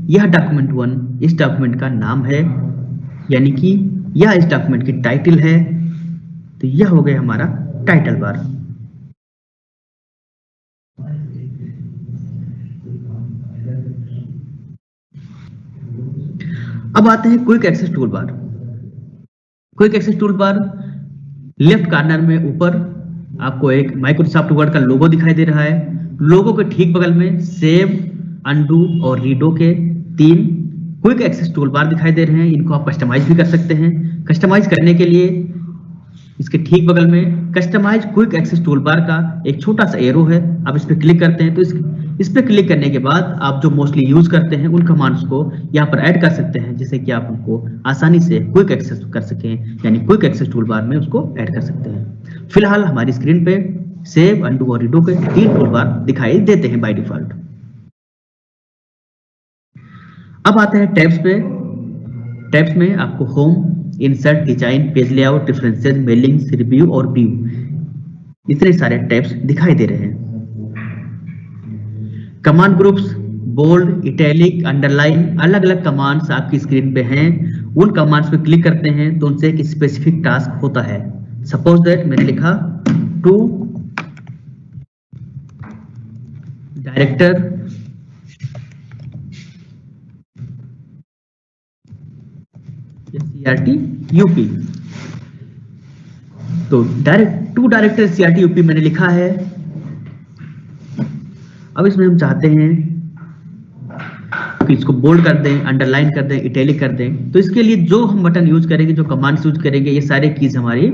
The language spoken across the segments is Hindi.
यह डॉक्यूमेंट 1 इस डॉक्यूमेंट का नाम है, यानी कि यह इस डॉक्यूमेंट की टाइटल है। तो यह हो गया हमारा टाइटल बार। अब आते हैं quick access tool bar. Quick access tool bar left corner में ऊपर आपको एक माइक्रोसॉफ्ट वर्ड का लोगो दिखाई दे रहा है। लोगो के ठीक बगल में सेव, अनडू और रीडो के 3 क्विक एक्सेस टूल बार दिखाई दे रहे हैं। इनको आप कस्टमाइज भी कर सकते हैं। कस्टमाइज करने के लिए इसके ठीक बगल में customise quick access tool bar का एक छोटा सा एरो है, आप इस पर क्लिक करते हैं तो इस पर क्लिक करने के बाद आप जो मोस्टली यूज करते हैं उन कमांड्स को यहाँ पर ऐड कर सकते हैं, जिससे कि आप उनको आसानी से क्विक एक्सेस कर सकें, यानी क्विक एक्सेस टूल बार में उसको ऐड कर सकते हैं। फिलहाल हमारी स्क्रीन पे सेव, अनडू और रीडो के 3 टूल बार दिखाई देते हैं बाय डिफॉल्ट। अब आते हैं टैब्स पे। टैब्स में आपको home, insert, design, page layout, references, mailings, review और व्यू, इतने सारे टैब्स दिखाई दे रहे हैं। Command groups, bold, italic, underline, अलग अलग कमांड्स आपकी स्क्रीन पे हैं। उन कमांड्स पे क्लिक करते हैं तो उनसे एक स्पेसिफिक टास्क होता है। सपोज दैट मैंने लिखा टू डायरेक्टर CRT UP, तो टू डायरेक्टर CRT UP मैंने लिखा है। अब इसमें हम चाहते हैं कि इसको बोल्ड कर दें, अंडरलाइन कर दें, इटैलिक कर दें। तो इसके लिए जो हम बटन यूज करेंगे, जो कमांड्स यूज करेंगे, ये सारे कीज हमारी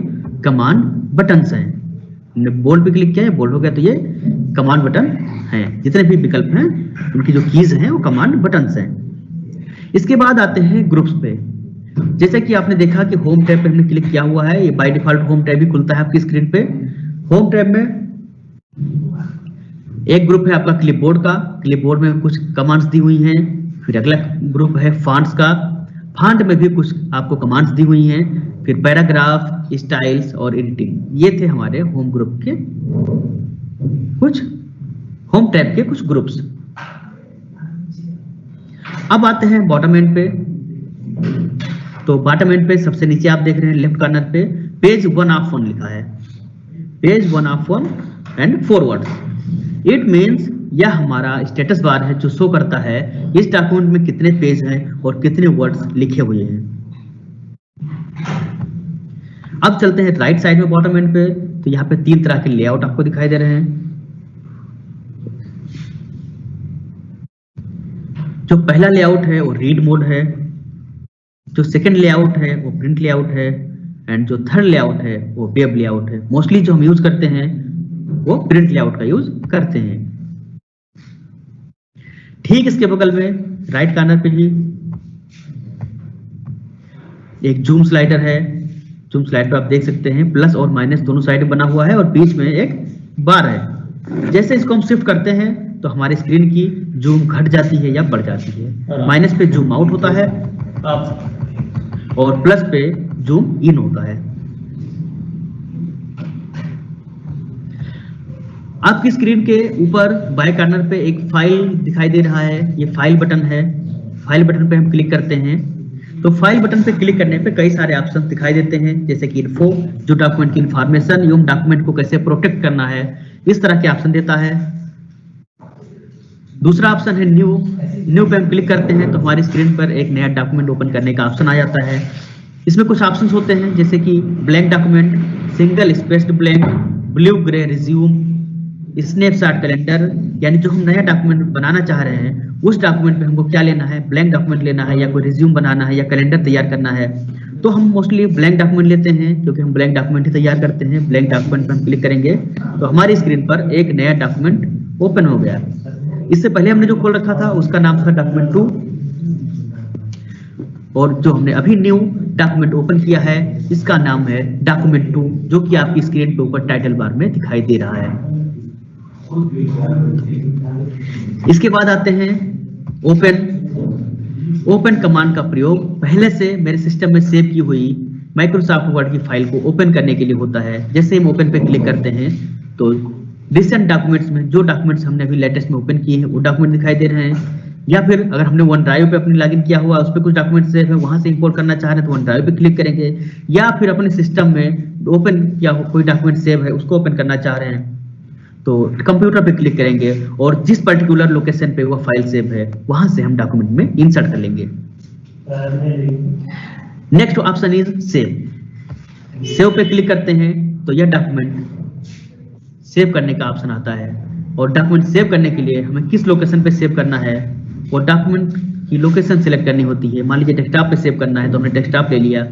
कमांड बटन्स हैं। हमने बोल्ड पे क्लिक किया है, बोल्ड हो गया, तो ये कमांड बटन हैं। जितने भी विकल्प हैं उनकी जो कीज हैं वो कमांड बटन्स हैं। इसके बाद आते हैं ग्रुप्स पे। जैसे कि आपने देखा कि होम टैब पे हमने क्लिक किया हुआ है, ये बाय डिफॉल्ट होम टैब ही खुलता है आपकी स्क्रीन पे। होम टैब में एक ग्रुप है आपका क्लिपबोर्ड का, क्लिपबोर्ड में कुछ कमांड्स दी हुई हैं। फिर अगला ग्रुप है फॉन्ट्स का, फॉन्ट में भी कुछ आपको कमांड्स दी हुई हैं। फिर पैराग्राफ, स्टाइल्स और एडिटिंग, ये थे हमारे होम ग्रुप के कुछ, होम टैब के कुछ ग्रुप्स। अब आते हैं बॉटम एंड पे। तो बॉटम एंड पे सबसे नीचे आप देख रहे हैं लेफ्ट कॉर्नर पे पेज 1 ऑफ 1 लिखा है। Page 1 of 1 and forward, it means यह हमारा स्टेटस बार है जो शो करता है इस डॉक्यूमेंट में कितने पेज हैं और कितने वर्ड्स लिखे हुए हैं। अब चलते हैं राइट साइड में बॉटम एंड पे। तो यहाँ पे 3 तरह के लेआउट आपको दिखाई दे रहे हैं। जो पहला लेआउट है वो रीड मोड है, जो सेकंड लेआउट है वो प्रिंट लेआउट है, एंड जो थर्ड लेआउट है वो वेब लेआउट है। मोस्टली जो हम यूज करते हैं वो प्रिंट लेआउट का यूज करते हैं। ठीक इसके बगल में राइट कॉर्नर पे ही एक जूम स्लाइडर है। जूम स्लाइडर आप देख सकते हैं प्लस और माइनस दोनों साइड बना हुआ है और बीच में एक बार है। जैसे इसको हम शिफ्ट करते हैं तो हमारी स्क्रीन की जूम घट जाती है या बढ़ जाती है। माइनस पे जूम आउट होता है और प्लस पे जूम इन होता है। आपकी स्क्रीन के ऊपर बाएं कॉर्नर पे एक फाइल दिखाई दे रहा है, ये फाइल बटन है। फाइल बटन पे हम क्लिक करते हैं तो फाइल बटन पे क्लिक करने पे कई सारे ऑप्शन दिखाई देते हैं, जैसे कि इन्फो, जो डॉक्यूमेंट की इंफॉर्मेशन एवं डॉक्यूमेंट को कैसे प्रोटेक्ट करना है, इस तरह के ऑप्शन देता है। दूसरा ऑप्शन है न्यू। न्यू पे हम क्लिक करते हैं तो हमारी स्क्रीन पर एक नया डॉक्यूमेंट ओपन करने का ऑप्शन आ जाता है। इसमें कुछ ऑप्शंस होते हैं जैसे कि blank document, single spaced blank, blue grey resume, snapshot calendar, यानी जो हम नया डॉक्यूमेंट बनाना चाह रहे हैं उस डॉक्यूमेंट पे हमको क्या लेना है, ब्लैंक डॉक्यूमेंट लेना है या कोई रिज्यूम बनाना है या कैलेंडर तैयार करना है। तो हम मोस्टली ब्लैंक डॉक्यूमेंट लेते हैं क्योंकि हम ब्लैंक डॉक्यूमेंट ही तैयार करते हैं। ब्लैंक डॉक्यूमेंट पे हम क्लिक करेंगे तो हमारी स्क्रीन पर एक नया डॉक्यूमेंट ओपन हो गया। इससे पहले हमने जो खोल रखा था उसका नाम था डॉक्यूमेंट 2, और जो हमने अभी न्यू डॉक्यूमेंट ओपन किया है इसका नाम है डॉक्यूमेंट 2, जो कि आपकी स्क्रीन के ऊपर टाइटल बार में दिखाई दे रहा है। इसके बाद आते हैं ओपन। ओपन कमांड का प्रयोग पहले से मेरे सिस्टम में सेव की हुई माइक्रोसॉफ्ट वर्ड की फाइल को ओपन करने के लिए होता है। जैसे हम ओपन पे क्लिक करते हैं तो रिसेंट डॉक्यूमेंट्स में जो डॉक्यूमेंट्स हमने अभी लेटेस्ट में ओपन किए हैं वो डॉक्यूमेंट दिखाई दे रहे हैं। या फिर अगर हमने वन ड्राइव पे अपनी लॉगिन किया हुआ, उस पर कुछ डॉक्यूमेंट सेव है, वहां से इंपोर्ट करना चाह रहे हैं तो वन ड्राइव पे क्लिक करेंगे, या फिर अपने सिस्टम में ओपन किया हो कोई डॉक्यूमेंट सेव है उसको ओपन करना चाह रहे हैं तो कंप्यूटर पे क्लिक करेंगे और जिस पर्टिकुलर लोकेशन पे वो फाइल सेव है वहां से हम डॉक्यूमेंट में इंसर्ट कर लेंगे। Next option is save. Save पे क्लिक करते हैं तो यह डॉक्यूमेंट सेव करने का ऑप्शन आता है, और डॉक्यूमेंट सेव करने के लिए हमें किस लोकेशन पे सेव करना है वो डॉक्यूमेंट की लोकेशन सिलेक्ट करनी होती है। मान लीजिए डेस्कटॉप पे सेव करना है तो हमने डेस्कटॉप ले लिया,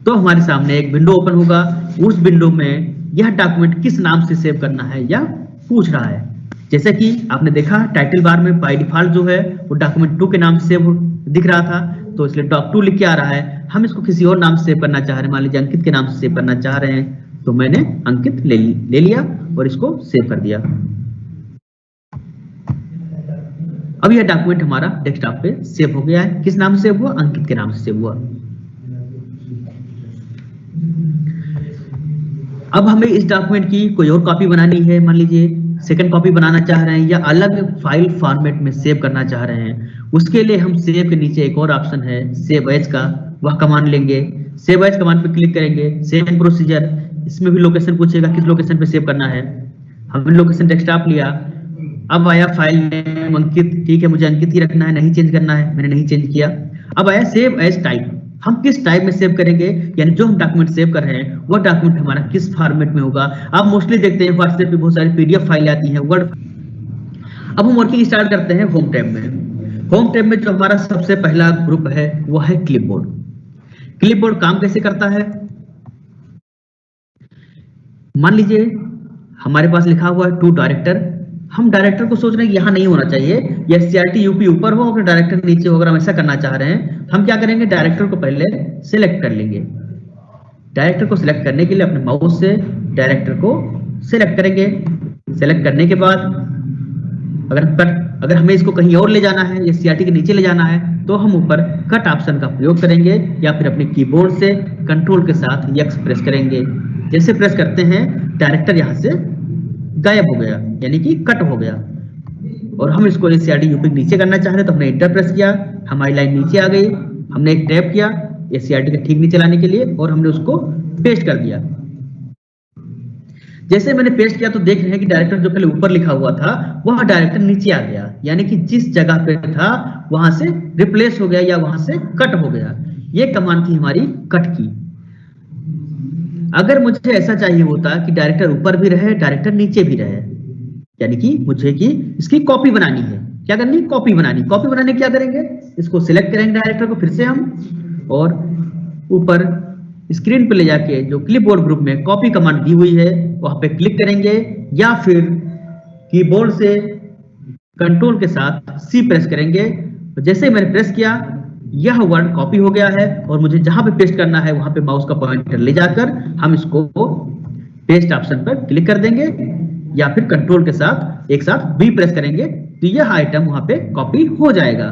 तो हमारे सामने एक विंडो ओपन होगा। उस विंडो में यह डॉक्यूमेंट किस नाम से सेव करना है या पूछ रहा है। जैसे कि आपने देखा टाइटल बार में बाय डिफॉल्ट जो है वो डॉक्यूमेंट 2 के नाम से सेव दिख रहा था, तो इसलिए doc2 लिख के आ रहा है। हम इसको किसी और नाम से सेव करना चाह रहे हैं, मान लीजिए अंकित के नाम से सेव करना चाह रहे हैं, तो मैंने अंकित ले लिया और इसको सेव कर दिया। अब यह डॉक्यूमेंट हमारा डेस्कटॉप पे सेव हो गया है। किस नाम से सेव हुआ? अंकित के नाम से सेव हुआ। अब हमें इस डॉक्यूमेंट की कोई और कॉपी बनानी है, मान लीजिए सेकंड कॉपी बनाना चाह रहे हैं या अलग फाइल फॉर्मेट में सेव करना चाह रहे हैं। उसके लिए हम सेव के नीचे एक और ऑप्शन है सेव एज का, वह कमांड लेंगे। सेव एज कमांड पे क्लिक करेंगे। सेम प्रोसीजर, इसमें भी लोकेशन पूछेगा किस लोकेशन पे सेव करना है। हमने लोकेशन डेस्कटॉप लिया। अब आया फाइल नेम अंकित, ठीक है मुझे अंकित ही रखना है, नहीं चेंज करना है, मैंने नहीं चेंज किया। अब आया सेव एज टाइप, हम किस टाइप में सेव करेंगे, यानी जो हम डॉक्यूमेंट सेव कर रहे हैं वो डॉक्यूमेंट हमारा किस फॉर्मेट में होगा। आप मोस्टली देखते हैं व्हाट्सएप पे बहुत सारी पीडीएफ फाइल आती है, वर्ड। अब हम वर्किंग स्टार्ट करते हैं होम टैब में। होम टैब में जो हमारा सबसे पहला ग्रुप है वो है क्लिपबोर्ड। क्लिपबोर्ड काम कैसे करता है, मान लीजिए हमारे पास लिखा हुआ है टू डायरेक्टर। हम डायरेक्टर को सोच रहे हैं कि यहाँ नहीं होना चाहिए, या सीआरटी यूपी ऊपर हो और डायरेक्टर नीचे हो। अगर हम ऐसा करना चाह रहे हैं हम क्या करेंगे, डायरेक्टर को पहले सिलेक्ट कर लेंगे। डायरेक्टर को सिलेक्ट करने के लिए अपने माउस से डायरेक्टर को सिलेक्ट करेंगे। सिलेक्ट करने के बाद अगर हमें इसको कहीं और ले जाना है या सीआरटी के नीचे ले जाना है तो हम ऊपर कट ऑप्शन का प्रयोग करेंगे, या फिर अपने कीबोर्ड से कंट्रोल के साथ यक्स प्रेस करेंगे। जैसे प्रेस करते हैं डायरेक्टर यहाँ से गायब हो गया, यानी कि कट हो गया। और हम इसको सीआरटी यूपी नीचे करना चाह रहे हैं तो हमने एंटर प्रेस किया, हमारी लाइन नीचे आ गई। हमने एक टैप किया सीआरटी के ठीक नीचे लाने के लिए और हमने उसको पेस्ट कर दिया। जैसे मैंने पेस्ट किया तो देख रहे हैं कि डायरेक्टर जो पहले ऊपर लिखा हुआ था वह डायरेक्टर नीचे आ गया, यानी कि जिस जगह पे था वहां से रिप्लेस हो गया या वहां से कट हो गया। ये कमांड थी हमारी कट की। अगर मुझे ऐसा चाहिए होता कि डायरेक्टर ऊपर भी रहे डायरेक्टर नीचे भी रहे, यानी कि मुझे कि इसकी कॉपी बनानी है, क्या करनी, कॉपी बनानी। कॉपी बनाने क्या करेंगे, इसको सिलेक्ट करेंगे डायरेक्टर को फिर से हम, और ऊपर स्क्रीन पे ले जाके जो क्लिपबोर्ड ग्रुप में कॉपी कमांड दी हुई है वहां पे क्लिक करेंगे, या फिर कीबोर्ड से कंट्रोल के साथ सी प्रेस करेंगे। तो जैसे ही मैंने प्रेस किया यह वर्ड कॉपी हो गया है, और मुझे जहां पे पेस्ट करना है वहां पे माउस का पॉइंटर ले जाकर हम इसको पेस्ट ऑप्शन पर क्लिक कर देंगे, या फिर कंट्रोल के साथ एक साथ बी प्रेस करेंगे तो यह आइटम वहां पे कॉपी हो जाएगा।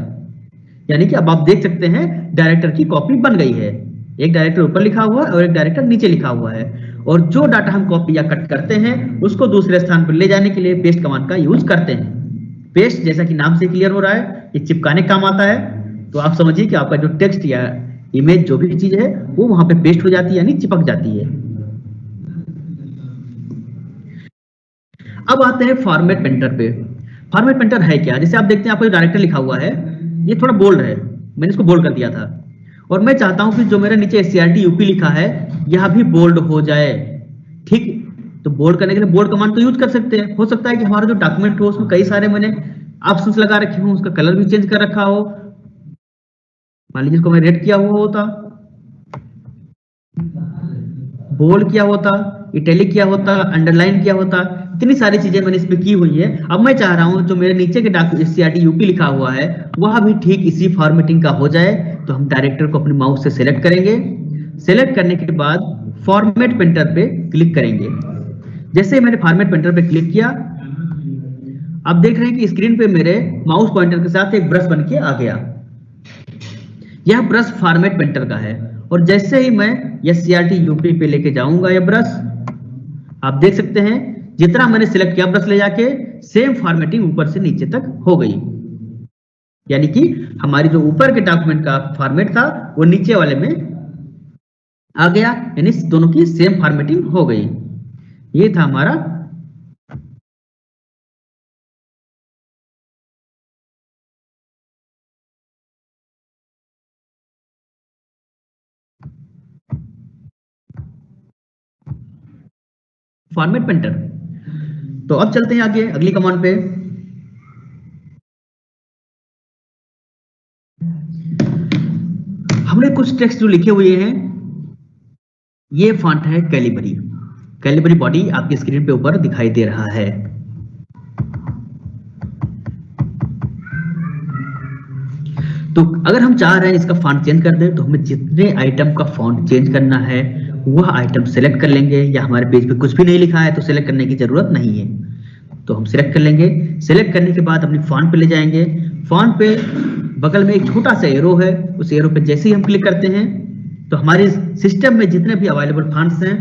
यानी कि अब आप देख सकते हैं डायरेक्टर की कॉपी बन गई है। एक डायरेक्टर ऊपर लिखा हुआ है और एक डायरेक्टर नीचे लिखा हुआ है, और जो डाटा हम कॉपी या कट करते हैं उसको दूसरे स्थान पर ले जाने के लिए पेस्ट कमांड का यूज करते हैं। पेस्ट जैसा कि नाम से क्लियर हो रहा है ये चिपकाने काम आता है, तो आप समझिए कि आपका जो टेक्स्ट या इमेज जो भी चीज है वो वहां पे पेस्ट हो जाती है, यानी चिपक जाती है। अब आते हैं फॉर्मेट पेंटर पे। फॉर्मेट पेंटर है क्या, जैसे आप देखते हैं आपको डायरेक्टर लिखा हुआ है ये थोड़ा बोल्ड है, मैंने इसको बोल्ड कर दिया था, और मैं चाहता हूं कि जो मेरा नीचे सीआरटी यूपी लिखा है यह भी बोल्ड हो जाए। ठीक, तो बोल्ड करने के लिए बोल्ड कमांड तो यूज कर सकते हैं। हो सकता है कि हमारा जो डॉक्यूमेंट हो उसमें कई सारे मैंने ऑप्शंस लगा रखे हो, उसका कलर भी चेंज कर रखा हो। मान लीजिए इसको मैं रेड किया हुआ होता, बोल्ड किया होता, इटैलिक किया होता, अंडरलाइन किया होता, इतनी सारी चीजें मैंने इसमें की हुई है। अब मैं चाह रहा हूं जो मेरे नीचे के सीआरटी यूपी लिखा हुआ है वह भी ठीक इसी फॉर्मेटिंग का हो जाए। तो हम डायरेक्टर को अपने माउस से सिलेक्ट करेंगे। सिलेक्ट करने के बाद फॉर्मेट पेंटर पे क्लिक करेंगे। जैसे ही मैंने फॉर्मेट पेंटर पे क्लिक किया आप देख रहे हैं कि स्क्रीन पे मेरे माउस पॉइंटर के साथ एक ब्रश बन के आ गया। यह ब्रश फॉर्मेट पेंटर का है, और जैसे ही मैं यह सीआरटी यूपी पे लेके जाऊंगा यह ब्रश, आप देख सकते हैं जितना मैंने सिलेक्ट किया ब्रश ले जाके सेम फॉर्मेटिंग ऊपर से नीचे तक हो गई, यानी कि हमारी जो ऊपर के डॉक्यूमेंट का फॉर्मेट था वो नीचे वाले में आ गया, यानी दोनों की सेम फॉर्मेटिंग हो गई। ये था हमारा फॉर्मेट पेंटर। तो अब चलते हैं आगे अगली कमांड पे। हमने कुछ टेक्स्ट जो लिखे हुए हैं, ये फॉन्ट है कैलिबरी। कैलिबरी बॉडी आपकी स्क्रीन पे ऊपर दिखाई दे रहा है। तो अगर हम चाह रहे हैं इसका फॉन्ट चेंज कर दें, तो हमें जितने आइटम का फॉन्ट चेंज करना है वह आइटम सेलेक्ट कर लेंगे, या हमारे पेज पे कुछ भी नहीं लिखा है तो सेलेक्ट करने की जरूरत नहीं है, तो हम सेलेक्ट कर लेंगे। सेलेक्ट करने के बाद अपनी फॉन्ट पे ले जाएंगे। फॉन्ट पे बगल में एक छोटा सा एरो है, उस एरो पे जैसे ही हम क्लिक करते हैं तो हमारे सिस्टम में जितने भी अवेलेबल फॉन्ट्स हैं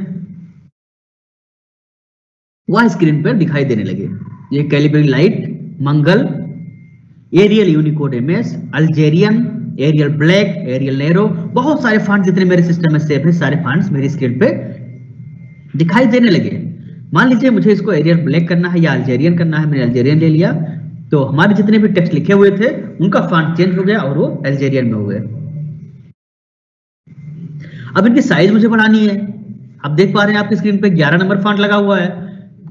वह स्क्रीन पर दिखाई देने लगे। ये Calibri light, Mangal, Arial Unicode MS, Algerian, Arial black, Arial narrow, बहुत सारे फॉन्ट जितने मेरे सिस्टम में सेव है सारे फॉन्ट्स मेरी स्क्रीन पे दिखाई देने लगे। मान लीजिए मुझे इसको एरियल ब्लैक करना है या अल्जेरियन करना है, मैंने अल्जेरियन ले लिया, तो हमारे जितने भी टेक्स्ट लिखे हुए थे उनका फॉन्ट चेंज हो गया और वो अल्जेरियन में हो गए। अब इनकी साइज मुझे बढ़ानी है। आप देख पा रहे हैं आपकी स्क्रीन पे 11 नंबर फॉन्ट लगा हुआ है।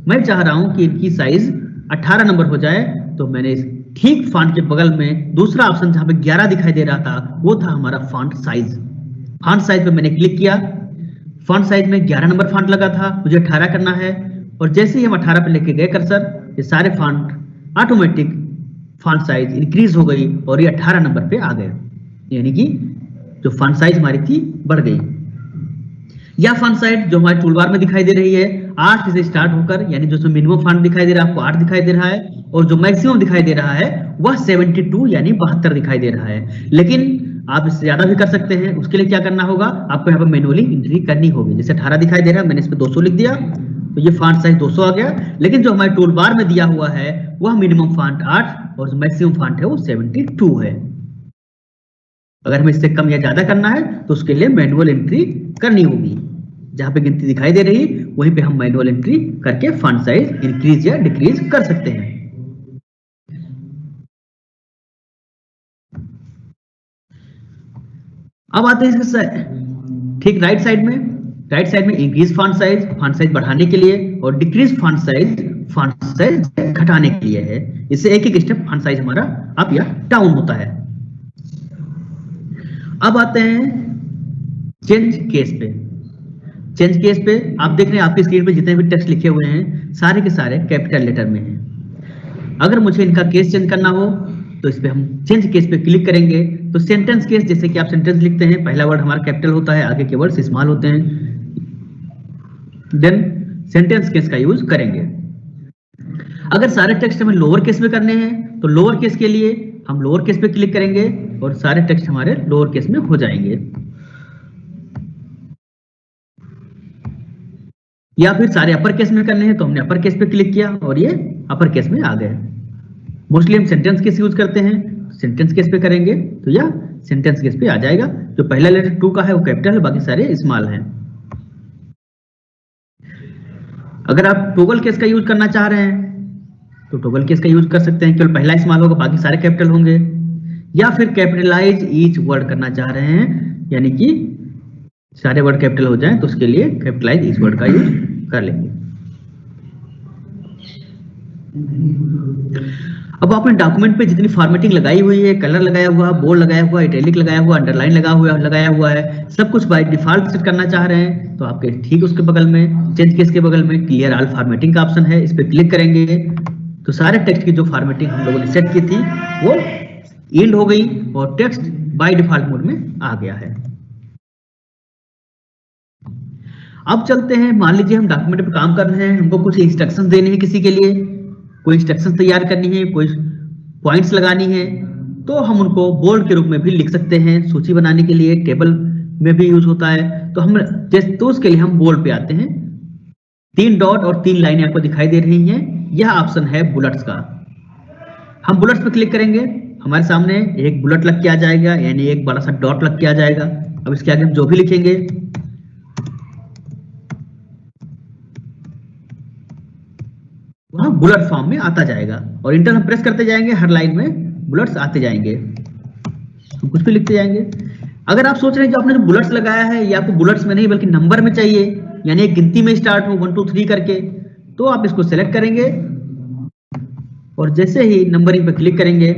मैं चाह रहा हूं कि इनकी साइज 18 नंबर हो जाए, तो मैंने ठीक फॉन्ट के बगल में दूसरा ऑप्शन जहां पे 11 दिखाई दे रहा था वो था हमारा फॉन्ट साइज। फॉन्ट साइज पे मैंने क्लिक किया। फॉन्ट साइज में 11 नंबर फॉन्ट लगा था, मुझे 18 करना है, और जैसे ही हम 18 पे लेके गए कर्सर, ये सारे font automatic font size increase हो गई और ये 18 नंबर पे आ गए, यानी कि जो फॉन्ट साइज हमारी थी बढ़ गई। या फॉन्ट साइज जो हमारे टूलबार में दिखाई दे रही है 8 से स्टार्ट होकर, यानी जो मिनिमम फॉन्ट दिखाई दे रहा है आपको 8 दिखाई दे रहा है, और जो मैक्सिमम दिखाई दे रहा है वह 72 यानी 72 दिखाई दे रहा है। लेकिन आप इससे ज्यादा भी कर सकते हैं। उसके लिए क्या करना होगा, आपको यहाँ पर मैनुअली एंट्री करनी होगी। जैसे 18 दिखाई दे रहा है, मैंने इस पे 200 लिख दिया तो ये फॉन्ट साइज 200 आ गया। लेकिन जो हमारे टूल बार में दिया हुआ है वह मिनिमम फॉन्ट 8 और जो मैक्सिमम फॉन्ट है वो 72 है। अगर हमें इससे कम या ज्यादा करना है तो उसके लिए मैनुअल एंट्री करनी होगी। जहां पे गिनती दिखाई दे रही वहीं पे हम मैनुअल एंट्री करके फॉन्ट साइज इंक्रीज या डिक्रीज कर सकते हैं। अब आते हैं इसके ठीक राइट साइड में इंक्रीज फॉन्ट साइज बढ़ाने के लिए, और डिक्रीज फॉन्ट साइज घटाने के लिए है। इससे एक एक स्टेप फॉन्ट साइज हमारा अप या डाउन होता है। अब आते हैं चेंज केस पे। चेंज केस पे आप देख रहे हैं आपकी स्क्रीन पे जितने भी टेक्स्ट लिखे हुए हैं सारे के सारे कैपिटल लेटर में हैं। अगर मुझे इनका केस चेंज करना हो तो इस पे हम चेंज केस पे क्लिक करेंगे। तो सेंटेंस केस, जैसे कि आप सेंटेंस लिखते हैं, पहला वर्ड हमारा कैपिटल होता है, आगे के वर्ड्स स्मॉल होते हैं, देन सेंटेंस केस का यूज करेंगे। अगर सारे टेक्स्ट हमें लोअर केस में करने हैं तो लोअर केस के लिए हम लोअर केस पे क्लिक करेंगे और सारे टेक्स्ट हमारे लोअर केस में हो जाएंगे। या फिर सारे अपर केस में करने हैं तो हमने अपर केस पे क्लिक किया और ये अपर केस में आ गए। मोस्टली हम सेंटेंस केस यूज करते हैं, सेंटेंस केस पे करेंगे तो यह सेंटेंस केस पे आ जाएगा। जो पहला लेटर 2 का है वो कैपिटल है, बाकी सारे स्मॉल हैं। अगर आप टॉगल केस का यूज करना चाह रहे हैं तो टॉगल केस का यूज कर सकते हैं, केवल पहला स्मॉल होगा बाकी सारे कैपिटल होंगे। या फिर कैपिटलाइज ईच वर्ड करना चाह रहे हैं, यानी कि सारे वर्ड कैपिटल हो जाएं, तो उसके लिए कैपिटलाइज ईच वर्ड का यूज कर लेंगे। अब आपने डॉक्यूमेंट पे जितनी फॉर्मेटिंग लगाई हुई है, कलर लगाया हुआ, बोल्ड लगाया हुआ, इटैलिक लगाया हुआ, अंडरलाइन लगाया हुआ है, सब कुछ बाय डिफॉल्ट सेट करना चाह रहे हैं तो आपके ठीक उसके बगल में चेंज केस के बगल में क्लियर ऑल फॉर्मेटिंग का ऑप्शन है। इस पे क्लिक करेंगे तो सारे टेक्स्ट की जो फॉर्मेटिंग हम लोगों ने सेट की थी वो एंड हो गई और टेक्स्ट बाय डिफॉल्ट मोड में आ गया है। अब चलते हैं, मान लीजिए हम डॉक्यूमेंट पे काम कर रहे हैं, हमको कुछ इंस्ट्रक्शंस देने हैं, किसी के लिए कोई इंस्ट्रक्शंस तैयार करनी है, कोई पॉइंट्स लगानी है, तो हम उनको बोल्ड के रूप में भी लिख सकते हैं। सूची बनाने के लिए टेबल में भी यूज होता है, तो हम जैसे तो उसके लिए हम बोल्ड पे आते हैं। 3 डॉट और 3 लाइनें आपको दिखाई दे रही हैं, यह ऑप्शन है बुलेट्स का। हम बुलेट्स पे क्लिक करेंगे, हमारे सामने एक बुलेट लग के आ जाएगा, यानी एक बड़ा सा डॉट लग के आ जाएगा। अब इसके आगे हम जो भी लिखेंगे वहां बुलेट फॉर्म में आता जाएगा, और इंटर हम प्रेस करते जाएंगे, हर लाइन में बुलेट्स आते जाएंगे। हम कुछ भी लिखते जाएंगे। अगर आप सोच रहे हैं कि आपने जो बुलेट्स लगाया है ये आपको बुलेट्स में नहीं बल्कि नंबर में चाहिए, यानी एक गिनती में स्टार्ट हो 1 2 3 करके, तो आप इसको सेलेक्ट करेंगे और जैसे ही नंबरिंग पे क्लिक करेंगे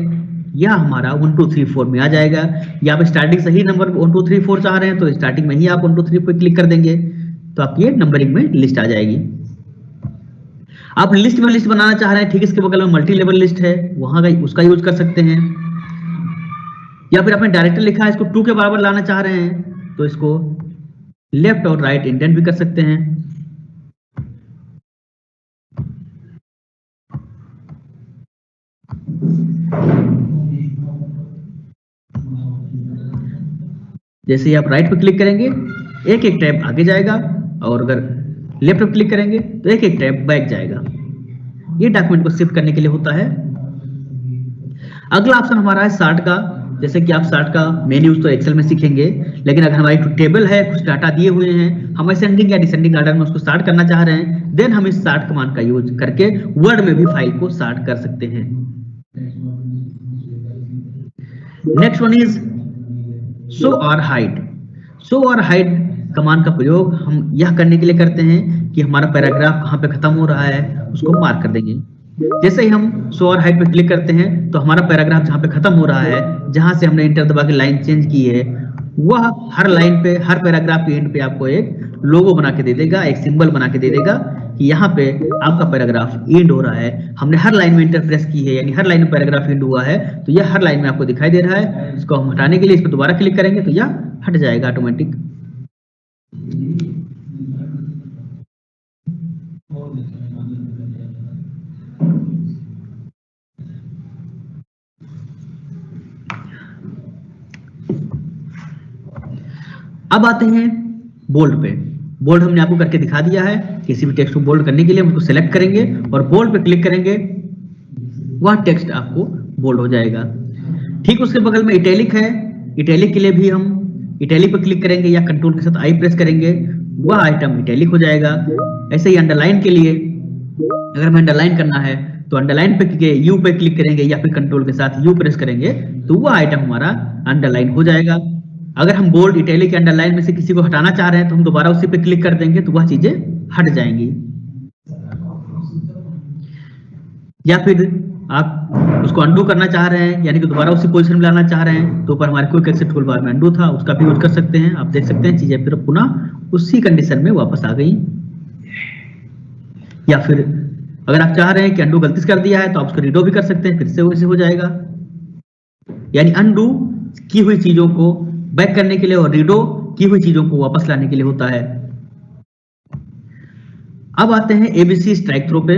यह हमारा 1 2 3 4 में आ जाएगा। या आप स्टार्टिंग से ही नंबर 1 2 3 4 चाह रहे हैं तो स्टार्टिंग में ही आप 1 2 3 पे क्लिक कर देंगे तो आपकी ये नंबरिंग में लिस्ट आ जाएगी। आप लिस्ट में लिस्ट बनाना चाह रहे हैं, ठीक इसके बगल में मल्टी लेवल लिस्ट है, वहां का उसका यूज कर सकते हैं। या फिर आपने डायरेक्टर लिखा है, इसको 2 के बराबर लाना चाह रहे हैं तो इसको लेफ्ट और राइट इंडेंट भी कर सकते हैं। जैसे ही आप राइट पे क्लिक करेंगे एक एक टैब आगे जाएगा, और अगर लेफ्ट पे क्लिक करेंगे तो एक एक टैब बैक जाएगा। ये डॉक्यूमेंट को शिफ्ट करने के लिए होता है। अगला ऑप्शन हमारा है शार्ट का। जैसे कि आप शार्ट का मेन यूज तो एक्सेल में सीखेंगे, लेकिन अगर हमारी टेबल है, कुछ डाटा दिए हुए हैं, हम असेंडिंग या डिसेंडिंग ऑर्डर में उसको शार्ट करना चाह रहे हैं, देन हम इस शार्ट कमांड का यूज करके वर्ड में भी फाइल को शार्ट कर सकते हैं। नेक्स्ट वन इज शो और हाइड। शो और हाइड कमांड का प्रयोग हम यह करने के लिए करते हैं कि हमारा पैराग्राफ कहाँ पे खत्म हो रहा है उसको मार्क कर देंगे। जैसे ही हम शो और हाइड पे क्लिक करते हैं तो हमारा पैराग्राफ जहाँ पे खत्म हो रहा है, जहां से हमने इंटर दबा के लाइन चेंज की है, वह हर लाइन पे, हर पैराग्राफ के एंड पे आपको एक लोगो बना के दे देगा, एक सिंबल बना के दे देगा कि यहाँ पे आपका पैराग्राफ एंड हो रहा है। हमने हर लाइन में इंटर प्रेस की है, यानी हर लाइन में पैराग्राफ एंड हुआ है, तो यह हर लाइन में आपको दिखाई दे रहा है। इसको हम हटाने के लिए इस पर दोबारा क्लिक करेंगे तो यह हट जाएगा ऑटोमेटिक। अब आते हैं बोल्ड पे। बोल्ड हमने आपको करके दिखा दिया है। किसी भी टेक्स्ट को बोल्ड करने के लिए हम उसको सेलेक्ट करेंगे और बोल्ड पे क्लिक करेंगे, वह टेक्स्ट आपको बोल्ड हो जाएगा। ठीक उसके बगल में इटैलिक है। इटैलिक के लिए भी हम इटैलिक पे क्लिक करेंगे या कंट्रोल के साथ आई प्रेस करेंगे, वह आइटम इटैलिक हो जाएगा। ऐसे ही अंडरलाइन के लिए अगर हमें अंडरलाइन करना है तो अंडरलाइन पे यू पे क्लिक करेंगे या फिर कंट्रोल के साथ यू प्रेस करेंगे तो वह आइटम हमारा अंडरलाइन हो जाएगा। अगर हम बोल्ड, इटैलिक या अंडरलाइन में से किसी को हटाना चाह रहे हैं तो हम दोबारा उसी पे क्लिक कर देंगे तो वह चीजें हट जाएंगी। या फिर आप उसको अंडू करना चाह रहे हैं, यानी कि दोबारा उसी पोजीशन में लाना चाह रहे हैं, तो ऊपर हमारे क्विक एक्सेस टूल बार में अंडू था, उसका भी यूज कर सकते हैं। आप देख सकते हैं चीजें फिर पुनः उसी कंडीशन में वापस आ गई। या फिर अगर आप चाह रहे हैं कि अंडू गलती से कर दिया है तो आप उसको रीडो भी कर सकते हैं, फिर से वैसे हो जाएगा। यानी अंडू की हुई चीजों को बैक करने के लिए और रीडो की हुई चीजों को वापस लाने के लिए होता है। अब आते हैं एबीसी स्ट्राइक थ्रो पे।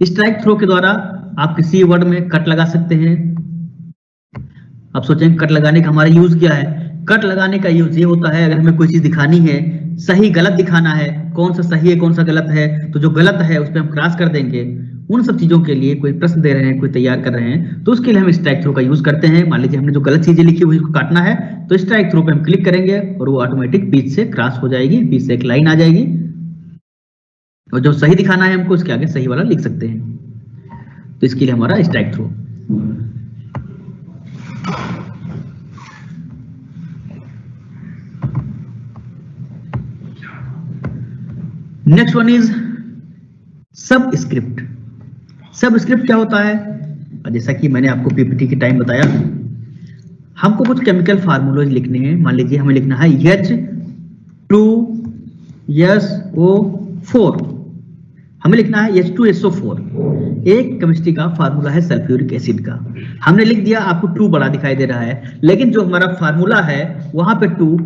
स्ट्राइक थ्रो के द्वारा आप किसी वर्ड में कट लगा सकते हैं। आप सोचेंगे कट लगाने का हमारा यूज क्या है? कट लगाने का यूज ये होता है, अगर हमें कोई चीज दिखानी है, सही गलत दिखाना है, कौन सा सही है कौन सा गलत है, तो जो गलत है उस पर हम क्रॉस कर देंगे। उन सब चीजों के लिए कोई प्रश्न दे रहे हैं, कोई तैयार कर रहे हैं, तो उसके लिए हम स्ट्राइक थ्रो का यूज करते हैं। मान लीजिए हमने जो गलत चीजें लिखी हुई उसको काटना है तो स्ट्राइक थ्रो पे हम क्लिक करेंगे और वो ऑटोमेटिक बीच से क्रॉस हो जाएगी, बीच से एक लाइन आ जाएगी, और जो सही दिखाना है हमको उसके आगे सही वाला लिख सकते हैं। तो इसके लिए हमारा strikethrough. Next one is subscript. Subscript क्या होता है? जैसा कि मैंने आपको पीपीटी के टाइम बताया, हमको कुछ केमिकल फार्मूलाज लिखने हैं। मान लीजिए हमें लिखना है H2SO4, हमें लिखना है H2SO4। एक केमिस्ट्री का फार्मूला है सल्फ्यूरिक एसिड का। हमने लिख दिया, आपको 2 बड़ा दिखाई दे रहा है, लेकिन जो हमारा फार्मूला है वहां पे 2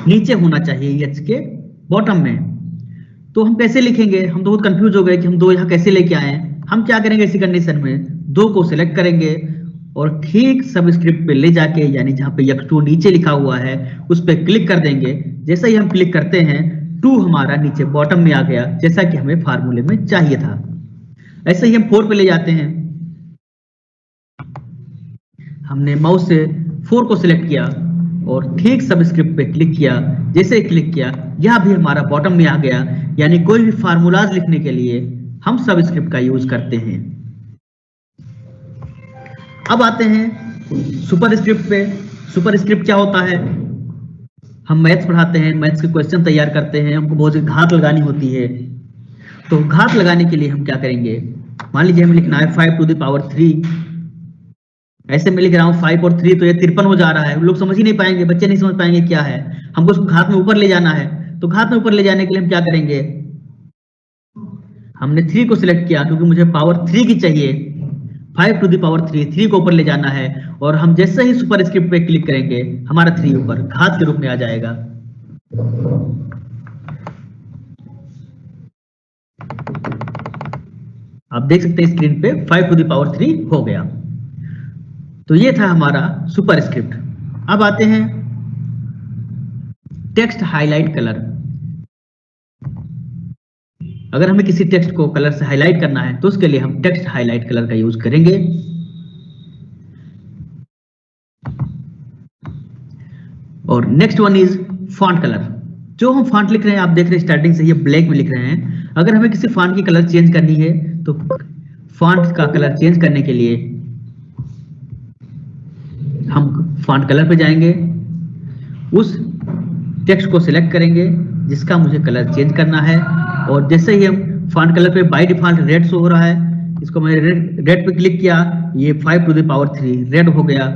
नीचे होना चाहिए H के बॉटम में। तो हम कैसे लिखेंगे? हम तो बहुत कंफ्यूज हो गए कि हम 2 यहाँ कैसे लेके आए। हम क्या करेंगे इसी कंडीशन में, 2 को सिलेक्ट करेंगे और ठीक सब स्क्रिप्ट पे ले जाके, यानी जहाँ पे H2 नीचे लिखा हुआ है उस पर क्लिक कर देंगे। जैसे ही हम क्लिक करते हैं 2 2 हमारा नीचे बॉटम में आ गया, जैसा कि हमें फार्मूले में चाहिए था। ऐसे ही हम 4 पे ले जाते हैं। हमने माउस से 4 को सिलेक्ट किया और ठीक सबस्क्रिप्ट पे क्लिक किया। जैसे क्लिक किया, यह भी हमारा बॉटम में आ गया, यानी कोई भी फार्मूलाज लिखने के लिए हम सबस्क्रिप्ट का यूज करते हैं। अब आते हैं सुपरस्क्रिप्ट पे। सुपरस्क्रिप्ट क्या होता है? हम मैथ्स पढ़ाते हैं, मैथ्स के क्वेश्चन तैयार करते हैं, हमको बहुत सी घात लगानी होती है। तो घात लगाने के लिए हम क्या करेंगे? मान लीजिए हमें लिखना है 5 टू द पावर 3। ऐसे में लिख रहा हूँ 5 और 3 तो ये 53 हो जा रहा है। लोग समझ ही नहीं पाएंगे, बच्चे नहीं समझ पाएंगे क्या है। हमको उसको घात में ऊपर ले जाना है। तो घात में ऊपर ले जाने के लिए हम क्या करेंगे? हमने 3 को सिलेक्ट किया क्योंकि मुझे पावर 3 की चाहिए। 5 टू द पावर 3 को ऊपर ले जाना है और हम जैसे ही सुपरस्क्रिप्ट पे क्लिक करेंगे, हमारा 3 ऊपर घात के रूप में आ जाएगा। आप देख सकते हैं स्क्रीन पे 5 टू द पावर 3 हो गया। तो ये था हमारा सुपरस्क्रिप्ट। अब आते हैं टेक्स्ट हाईलाइट कलर। अगर हमें किसी टेक्स्ट को कलर से हाईलाइट करना है तो उसके लिए हम टेक्स्ट हाईलाइट कलर का यूज करेंगे। और next one is font colour. जो हम फॉन्ट लिख रहे हैं, आप देख रहे हैं स्टार्टिंग से ये ब्लैक में लिख रहे हैं। अगर हमें किसी फॉन्ट की कलर चेंज करनी है तो फॉन्ट का कलर चेंज करने के लिए हम फॉन्ट कलर पे जाएंगे, उस टेक्स्ट को सिलेक्ट करेंगे जिसका मुझे कलर चेंज करना है। और जैसे ही हम फॉन्ट कलर पे बाय डिफॉल्ट रेड शो हो रहा है, इसको मैंने रेड पे क्लिक किया, ये 5 टू द पावर 3 रेड हो गया।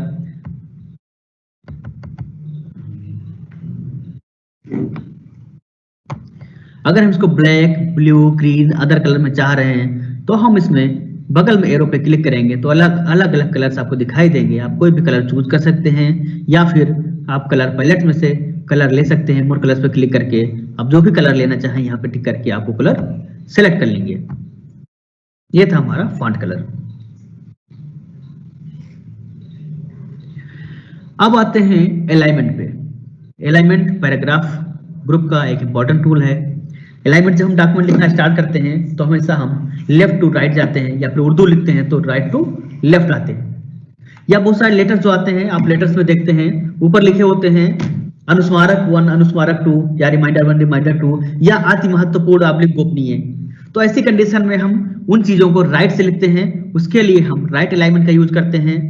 अगर हम इसको black, blue, green, other colour में चाह रहे हैं तो हम इसमें बगल में एरो पे क्लिक करेंगे तो अलग अलग कलर्स आपको दिखाई देंगे। आप कोई भी कलर चूज कर सकते हैं या फिर आप कलर पैलेट में से कलर ले सकते हैं। मोर कलर्स पे क्लिक करके आप जो भी कलर लेना चाहें यहाँ पे टिक करके आपको कलर सेलेक्ट कर लेंगे। ये था हमारा फॉन्ट कलर। अब आते हैं अलाइनमेंट पे। अलाइनमेंट पैराग्राफ ग्रुप का एक इंपॉर्टेंट टूल है। अलाइनमेंट जब हम डॉक्यूमेंट लिखना स्टार्ट करते हैं तो हमेशा हम लेफ्ट टू राइट जाते हैं, या फिर उर्दू लिखते हैं तो राइट टू लेफ्ट आते हैं। या बहुत सारे लेटर्स जो आते हैं, आप लेटर्स में देखते हैं ऊपर लिखे होते हैं अनुस्मारक 1, अनुस्मारक 2, या रिमाइंडर 1, रिमाइंडर 2, या अति महत्वपूर्ण ऑब्लिक गोपनीय। तो ऐसी कंडीशन में हम उन चीजों को राइट से लिखते हैं। उसके लिए हम राइट अलाइनमेंट का यूज करते हैं।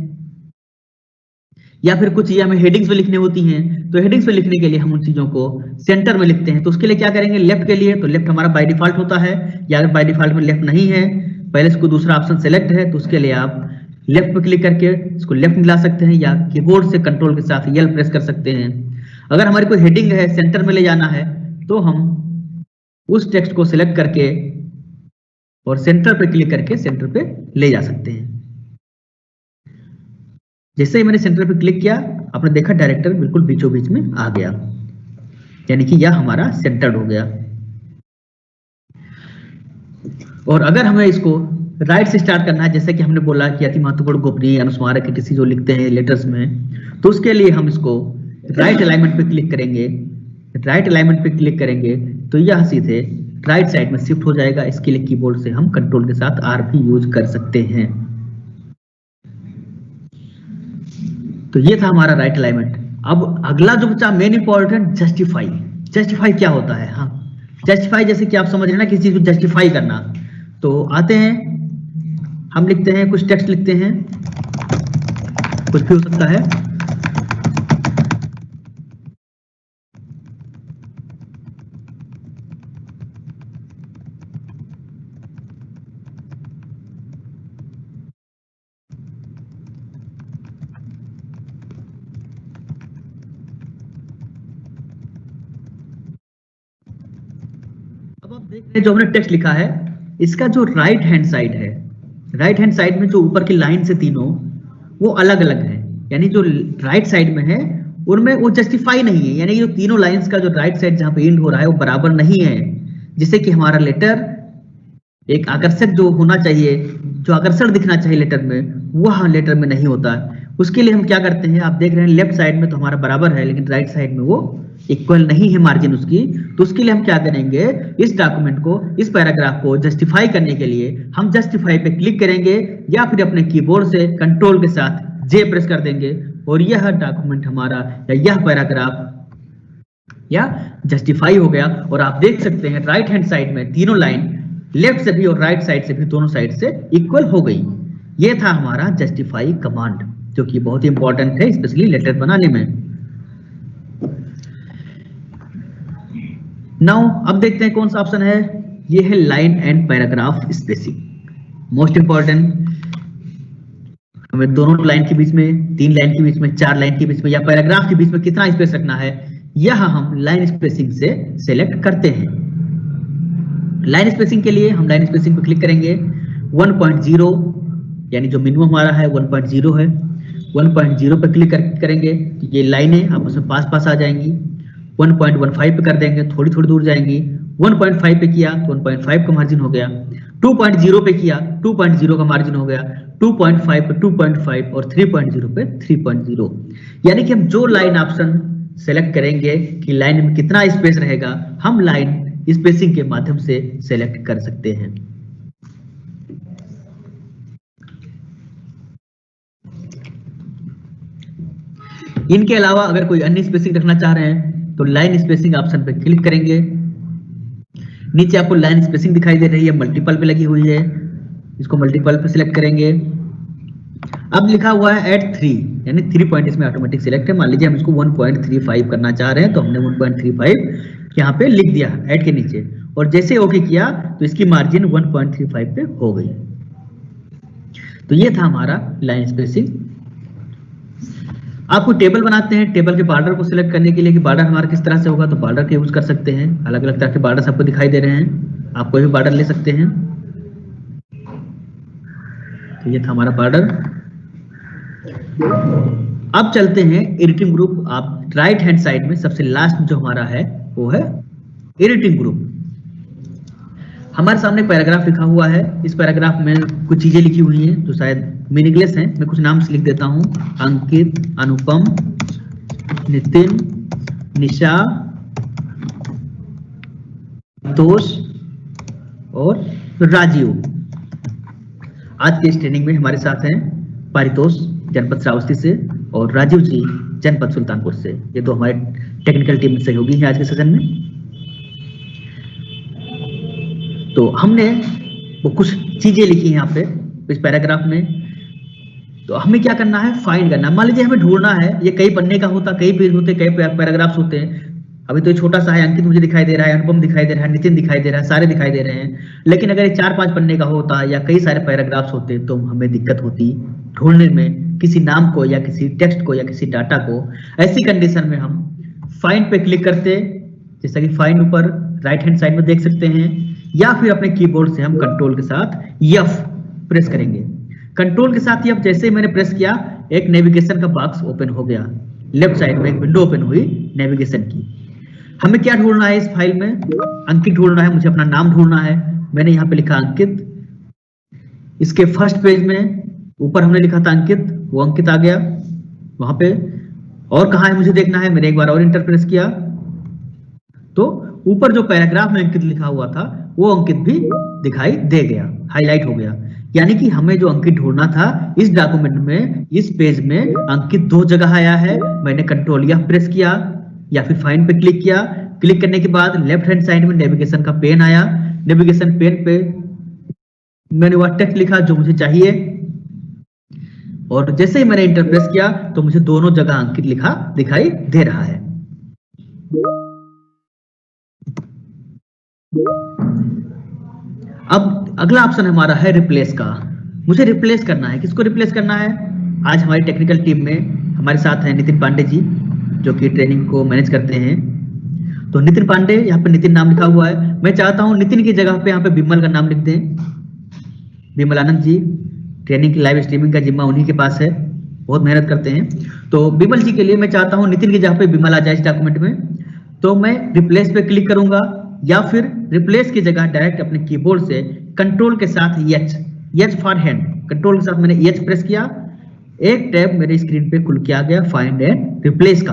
या फिर कुछ ये हमें हेडिंग्स में लिखने होती हैं, तो हेडिंग्स में लिखने के लिए हम उन चीजों को सेंटर में लिखते हैं। तो उसके लिए क्या करेंगे? लेफ्ट के लिए तो लेफ्ट हमारा बाय डिफॉल्ट होता है, या अगर बाय डिफॉल्ट में लेफ्ट नहीं है, पहले इसको दूसरा ऑप्शन सेलेक्ट है, तो उसके लिए आप लेफ्ट पे क्लिक करके इसको लेफ्ट में ला सकते हैं, या कीबोर्ड से कंट्रोल के साथ यल प्रेस कर सकते हैं। अगर हमारी कोई हेडिंग है, सेंटर में ले जाना है, तो हम उस टेक्स्ट को सिलेक्ट करके और सेंटर पे क्लिक करके सेंटर पे ले जा सकते हैं। जैसे ही मैंने सेंटर पे क्लिक किया, आपने देखा डायरेक्टर बिल्कुल बीचों बीच में आ गया, यानी कि यह हमारा सेंटर्ड हो गया। और अगर हमें इसको राइट से स्टार्ट करना है, जैसे कि हमने बोला कि अति महत्वपूर्ण, गोपनीय, अनुस्मारक किसी जो लिखते हैं लेटर्स में, तो उसके लिए हम इसको राइट अलाइनमेंट पे क्लिक करेंगे। राइट अलाइनमेंट पे क्लिक करेंगे तो यह सीधे राइट साइड में शिफ्ट हो जाएगा। इसके लिए कीबोर्ड से हम कंट्रोल के साथ R भी यूज कर सकते हैं। तो ये था हमारा राइट अलाइनमेंट। अब अगला जो बचा मेन इंपॉर्टेंट, जस्टिफाई। जस्टिफाई क्या होता है? हाँ, जस्टिफाई जैसे कि आप समझ रहे हैं ना, किसी चीज को जस्टिफाई करना। तो आते हैं, हम लिखते हैं, कुछ टेक्स्ट लिखते हैं, कुछ भी हो सकता है। अब आप देख रहे हैं जो हमने टेक्स्ट लिखा है, इसका जो राइट हैंड साइड है, राइट हैंड साइड में जो ऊपर की लाइन से तीनों, वो अलग अलग है। यानी जो राइट साइड में है उनमें वो जस्टिफाई नहीं है, यानी जो तीनों लाइंस का जो राइट साइड जहां पे एंड हो रहा है वो बराबर नहीं है। जिससे कि हमारा लेटर एक आकर्षक जो होना चाहिए, जो आकर्षण दिखना चाहिए लेटर में, वह लेटर में नहीं होता है। उसके लिए हम क्या करते हैं, आप देख रहे हैं लेफ्ट साइड में तो हमारा बराबर है, लेकिन राइट साइड में वो इक्वल नहीं है मार्जिन उसकी। तो उसके लिए हम क्या करेंगे, इस डॉक्यूमेंट को, इस पैराग्राफ को जस्टिफाई करने के लिए हम जस्टिफाई पे क्लिक करेंगे या फिर अपने कीबोर्ड से कंट्रोल के साथ जे प्रेस कर देंगे और यह डॉक्यूमेंट हमारा या यह पैराग्राफ या जस्टिफाई हो गया। और आप देख सकते हैं राइट हैंड साइड में तीनों लाइन लेफ्ट से भी और राइट साइड से भी दोनों साइड से इक्वल हो गई। ये था हमारा जस्टिफाई कमांड, जो कि बहुत ही इंपॉर्टेंट है स्पेशली लेटर बनाने में। नाउ अब देखते हैं कौन सा ऑप्शन है, ये है line and paragraph spacing, most important. हमें दोनों लाइन के बीच में, 3 लाइन के बीच में, 4 लाइन के बीच में या पैराग्राफ के बीच में कितना स्पेस रखना है, यह हम लाइन स्पेसिंग से सिलेक्ट करते हैं। लाइन स्पेसिंग के लिए हम लाइन स्पेसिंग पर क्लिक करेंगे, 1.0 यानी जो मिनिमम हमारा है 1.0 है, 1.0 पर क्लिक करेंगे तो ये लाइनें आपस में पास आ जाएंगी। 1.15 पे कर देंगे, थोड़ी दूर जाएंगी। 1.5 पे किया तो 1.5 का मार्जिन हो गया। 2.0 पे किया 2.0 का मार्जिन हो गया। 2.5 पे 2.5 और 3.0 पे 3.0। यानी कि हम जो लाइन ऑप्शन सेलेक्ट करेंगे कि लाइन में कितना स्पेस रहेगा, हम लाइन स्पेसिंग के माध्यम से सेलेक्ट कर सकते हैं। इनके अलावा अगर कोई अन्य स्पेसिंग रखना चाह रहे हैं तो लाइन स्पेसिंग ऑप्शन पे क्लिक करेंगे। नीचे आपको लाइन स्पेसिंग दिखाई दे रही है, मल्टीपल पे लगी हुई है, इसको मल्टीपल पे सिलेक्ट करेंगे। अब लिखा हुआ है एट 3 यानी 3 पॉइंट इसमें ऑटोमेटिक सिलेक्ट है। मान लीजिए हम इसको 1.35 करना चाह रहे हैं तो हमने 1.35 यहाँ पे लिख दिया एड के नीचे, और जैसे ओके किया तो इसकी मार्जिन 1.35 पे हो गई। तो ये था हमारा लाइन स्पेसिंग। आपको टेबल बनाते हैं, टेबल के बॉर्डर को सिलेक्ट करने के लिए कि बॉर्डर हमारा किस तरह से होगा, तो बॉर्डर के यूज कर सकते हैं। अलग अलग तरह के बॉर्डर आपको दिखाई दे रहे हैं, आप कोई भी बॉर्डर ले सकते हैं। तो ये था हमारा बॉर्डर। अब चलते हैं एडिटिंग ग्रुप। आप राइट हैंड साइड में सबसे लास्ट जो हमारा है वो है एडिटिंग ग्रुप। हमारे सामने पैराग्राफ लिखा हुआ है, इस पैराग्राफ में कुछ चीजें लिखी हुई हैं जो शायद मीनिंगलेस हैं। मैं कुछ नाम से लिख देता हूं, अंकित, अनुपम, नितिन, निशा, तोष और राजीव। आज के इस ट्रेनिंग में हमारे साथ हैं पारितोष जनपद श्रावस्ती से और राजीव जी जनपद सुल्तानपुर से। ये दो हमारे टेक्निकल टीम में सहयोगी हैं आज के सेशन में। तो हमने वो कुछ चीजें लिखी हैं यहाँ पे इस पैराग्राफ में, तो हमें क्या करना है, फाइंड करना। मान लीजिए हमें ढूंढना है, ये कई पन्ने का होता, कई पेज होते, कई पैराग्राफ्स होते हैं। अभी तो ये छोटा सा है, अंकित मुझे दिखाई दे रहा है, अनुपम दिखाई दे रहा है, नितिन दिखाई दे रहा है, सारे दिखाई दे रहे हैं। लेकिन अगर ये 4-5 पन्ने का होता या कई सारे पैराग्राफ्स होते तो हमें दिक्कत होती ढूंढने में, किसी नाम को या किसी टेक्स्ट को या किसी डाटा को। ऐसी कंडीशन में हम फाइंड पे क्लिक करते, जैसा कि फाइंड ऊपर राइट हैंड साइड में देख सकते हैं, या फिर अपने कीबोर्ड से हम कंट्रोल के साथ F प्रेस करेंगे। कंट्रोल के साथ F जैसे ही मैंने प्रेस किया, एक नेविगेशन का बॉक्स ओपन हो गया। लेफ्ट साइड में एक विंडो ओपन हुई नेविगेशन की। हमें क्या ढूंढना है इस फाइल में, अंकित ढूंढना है, मुझे अपना नाम ढूंढना है। मैंने यहाँ पे लिखा अंकित। इसके फर्स्ट पेज में ऊपर हमने लिखा था अंकित, वो अंकित आ गया वहां पे। और कहाँ है मुझे देखना है, मैंने एक बार और इंटर प्रेस किया तो ऊपर जो पैराग्राफ में अंकित लिखा हुआ था वो अंकित भी दिखाई दे गया, हाईलाइट हो गया। यानी कि हमें जो अंकित ढूंढना था इस डॉक्यूमेंट में, इस पेज में अंकित 2 जगह आया है। मैंने कंट्रोल या प्रेस किया या फिर फाइंड पे क्लिक किया। क्लिक करने के बाद लेफ्ट हैंड साइड में नेविगेशन का पेन आया। नेविगेशन पेन पे मैंने वह टेक्स्ट लिखा जो मुझे चाहिए, और जैसे ही मैंने इंटर प्रेस किया तो मुझे दोनों जगह अंकित लिखा दिखाई दे रहा है। अब अगला ऑप्शन हमारा है रिप्लेस का। मुझे रिप्लेस करना है, किसको रिप्लेस करना है। आज हमारी टेक्निकल टीम में हमारे साथ हैं नितिन पांडे जी, जो कि ट्रेनिंग को मैनेज करते हैं। तो नितिन पांडे, यहाँ पे नितिन नाम लिखा हुआ है। मैं चाहता हूं नितिन की जगह पे यहाँ पे विमल का नाम लिख दें। विमल आनंद जी, ट्रेनिंग की लाइव स्ट्रीमिंग का जिम्मा उन्हीं के पास है, बहुत मेहनत करते हैं। तो विमल जी के लिए मैं चाहता हूं नितिन की जगह पे विमल आ जाए इस डॉक्यूमेंट में। तो मैं रिप्लेस पे क्लिक करूंगा या फिर रिप्लेस की जगह डायरेक्ट अपने कीबोर्ड से कंट्रोल के साथ H फॉर हैंड, कंट्रोल के साथ मैंने H प्रेस किया एक टैब मेरे स्क्रीन पे खुल के आ गया फाइंड एंड रिप्लेस का।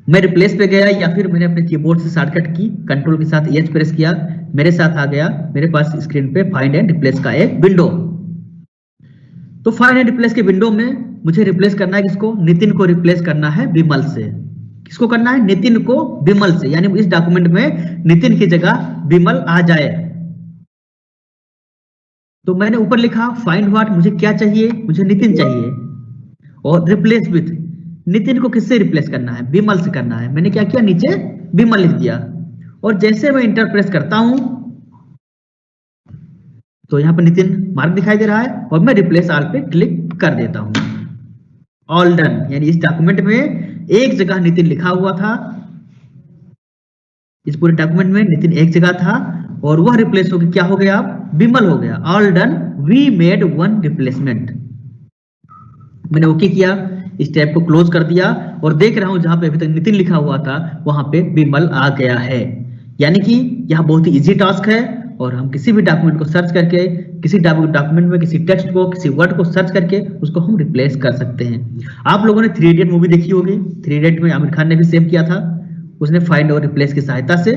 मैं रिप्लेस पे गया या फिर मैंने अपने कीबोर्ड से शॉर्टकट की कंट्रोल के साथ एच प्रेस किया, मेरे साथ आ गया मेरे पास स्क्रीन पे फाइंड एंड रिप्लेस का एक विंडो। तो फाइंड एंड रिप्लेस के विंडो में मुझे रिप्लेस करना है किसको? नितिन को रिप्लेस करना है विमल से। किसको करना है? नितिन को विमल से, यानी इस डॉक्यूमेंट में नितिन की जगह विमल आ जाए। तो मैंने ऊपर लिखा फाइंड व्हाट, मुझे क्या चाहिए? मुझे नितिन चाहिए। और रिप्लेस विथ, नितिन को किससे रिप्लेस करना है? विमल से करना है। मैंने क्या किया? नीचे विमल लिख दिया। और जैसे मैं इंटर प्रेस करता हूं तो यहां पर नितिन मार्क दिखाई दे रहा है और मैं रिप्लेस ऑल पे क्लिक कर देता हूं। ऑल डन, यानी इस डॉक्यूमेंट में एक जगह नितिन लिखा हुआ था, इस पूरे डॉक्यूमेंट में नितिन एक जगह था और वह रिप्लेस हो गया, क्या हो गया? अब विमल हो गया। All done, we made one replacement. मैंने ओके किया, इस टैब को क्लोज कर दिया और देख रहा हूं जहां पे अभी तक नितिन लिखा हुआ था वहां पे विमल आ गया है। यानी कि यह बहुत ही इजी टास्क है और हम किसी भी डॉक्यूमेंट को सर्च करके, किसी डॉक्यूमेंट में किसी टेक्स्ट को, किसी वर्ड को सर्च करके उसको हम रिप्लेस कर सकते हैं। आप लोगों ने 3 इडियट मूवी देखी होगी। 3 इडियट में आमिर खान ने भी सेम किया था, उसने फाइंड और रिप्लेस की सहायता से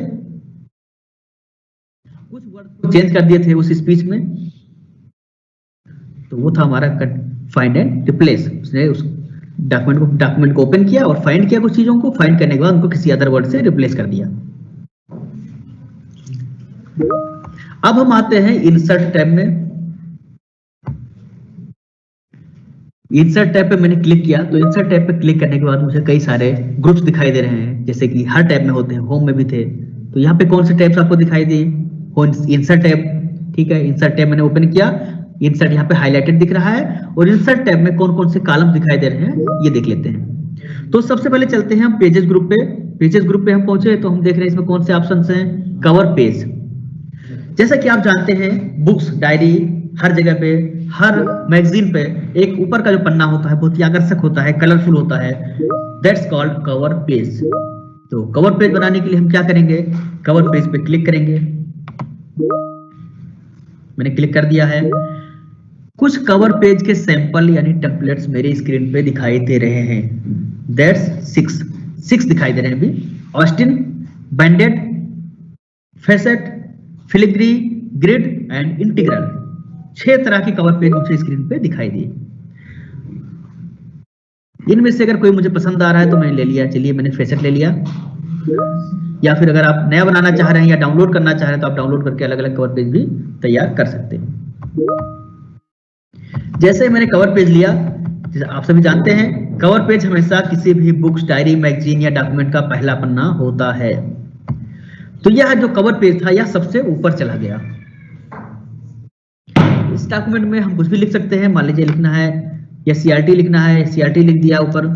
कुछ वर्ड को चेंज कर दिए थे उस स्पीच में। तो वो था हमारा फाइंड एंड रिप्लेस। उसने उस डॉक्यूमेंट को ओपन किया और फाइंड किया कुछ चीजों को, फाइंड करने के बाद उनको किसी अदर वर्ड से रिप्लेस कर दिया। अब हम आते हैं इंसर्ट टैब में। इंसर्ट टैब पे मैंने क्लिक किया तो इंसर्ट टैब पे क्लिक करने के बाद मुझे कई सारे ग्रुप्स दिखाई दे रहे हैं, जैसे कि हर टैब में होते हैं, होम में भी थे। तो यहाँ पे कौन से टैब्स आपको दिखाई दिए? इंसर्ट टैब, ठीक है। इंसर्ट टैब मैंने ओपन किया, इंसर्ट यहाँ पे हाईलाइटेड दिख रहा है और इंसर्ट टैब में कौन कौन से कॉलम दिखाई दे रहे हैं ये देख लेते हैं। तो सबसे पहले चलते हैं हम पेजेस ग्रुप पे। पेजेस ग्रुप पे हम पहुंचे तो हम देख रहे हैं इसमें कौन से ऑप्शन हैं? Cover page. जैसा कि आप जानते हैं बुक्स, डायरी, हर जगह पे, हर मैगजीन पे एक ऊपर का जो पन्ना होता है बहुत ही आकर्षक होता है, कलरफुल होता है, दैट्स कॉल्ड कवर पेज। तो कवर पेज बनाने के लिए हम क्या करेंगे? कवर पेज पे क्लिक करेंगे। मैंने क्लिक कर दिया है। कुछ कवर पेज के सैंपल यानी टेम्पलेट्स मेरी स्क्रीन पे दिखाई दे रहे हैं। दैट्स 6 दिखाई दे रहे हैं अभी। Austin, banded, facet, filigree, grid and integral, 6 तरह के कवर पेज मुझे स्क्रीन पे दिखाई दिए। इनमें से अगर कोई मुझे पसंद आ रहा है तो मैंने ले लिया। चलिए मैंने फेसेट ले लिया। या फिर अगर आप नया बनाना चाह रहे हैं या डाउनलोड करना चाह रहे हैं तो आप डाउनलोड करके अलग अलग कवर पेज भी तैयार कर सकते हैं। जैसे मैंने कवर पेज लिया, जैसे आप सभी जानते हैं कवर पेज हमेशा किसी भी बुक्स, डायरी, मैगजीन या डॉक्यूमेंट का पहला पन्ना होता है। तो यह जो कवर पेज था यह सबसे ऊपर चला गया। इस डॉक्यूमेंट में हम कुछ भी लिख सकते हैं। मान लीजिए लिखना है या सीआरटी लिखना है, सीआरटी लिख दिया ऊपर।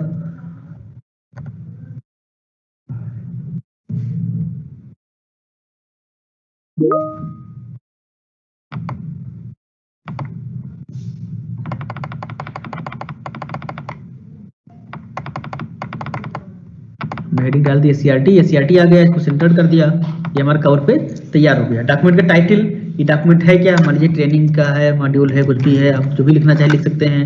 हेडिंग डाल दी सीआरटी, ये सीआरटी आ गया, इसको सेंटर कर दिया, ये हमारा कवर पेज तैयार हो गया। डॉक्यूमेंट का टाइटल, ये डॉक्यूमेंट है क्या? मान लीजिए ट्रेनिंग का है, मॉड्यूल है, कुछ भी है, आप जो भी लिखना चाहे लिख सकते हैं।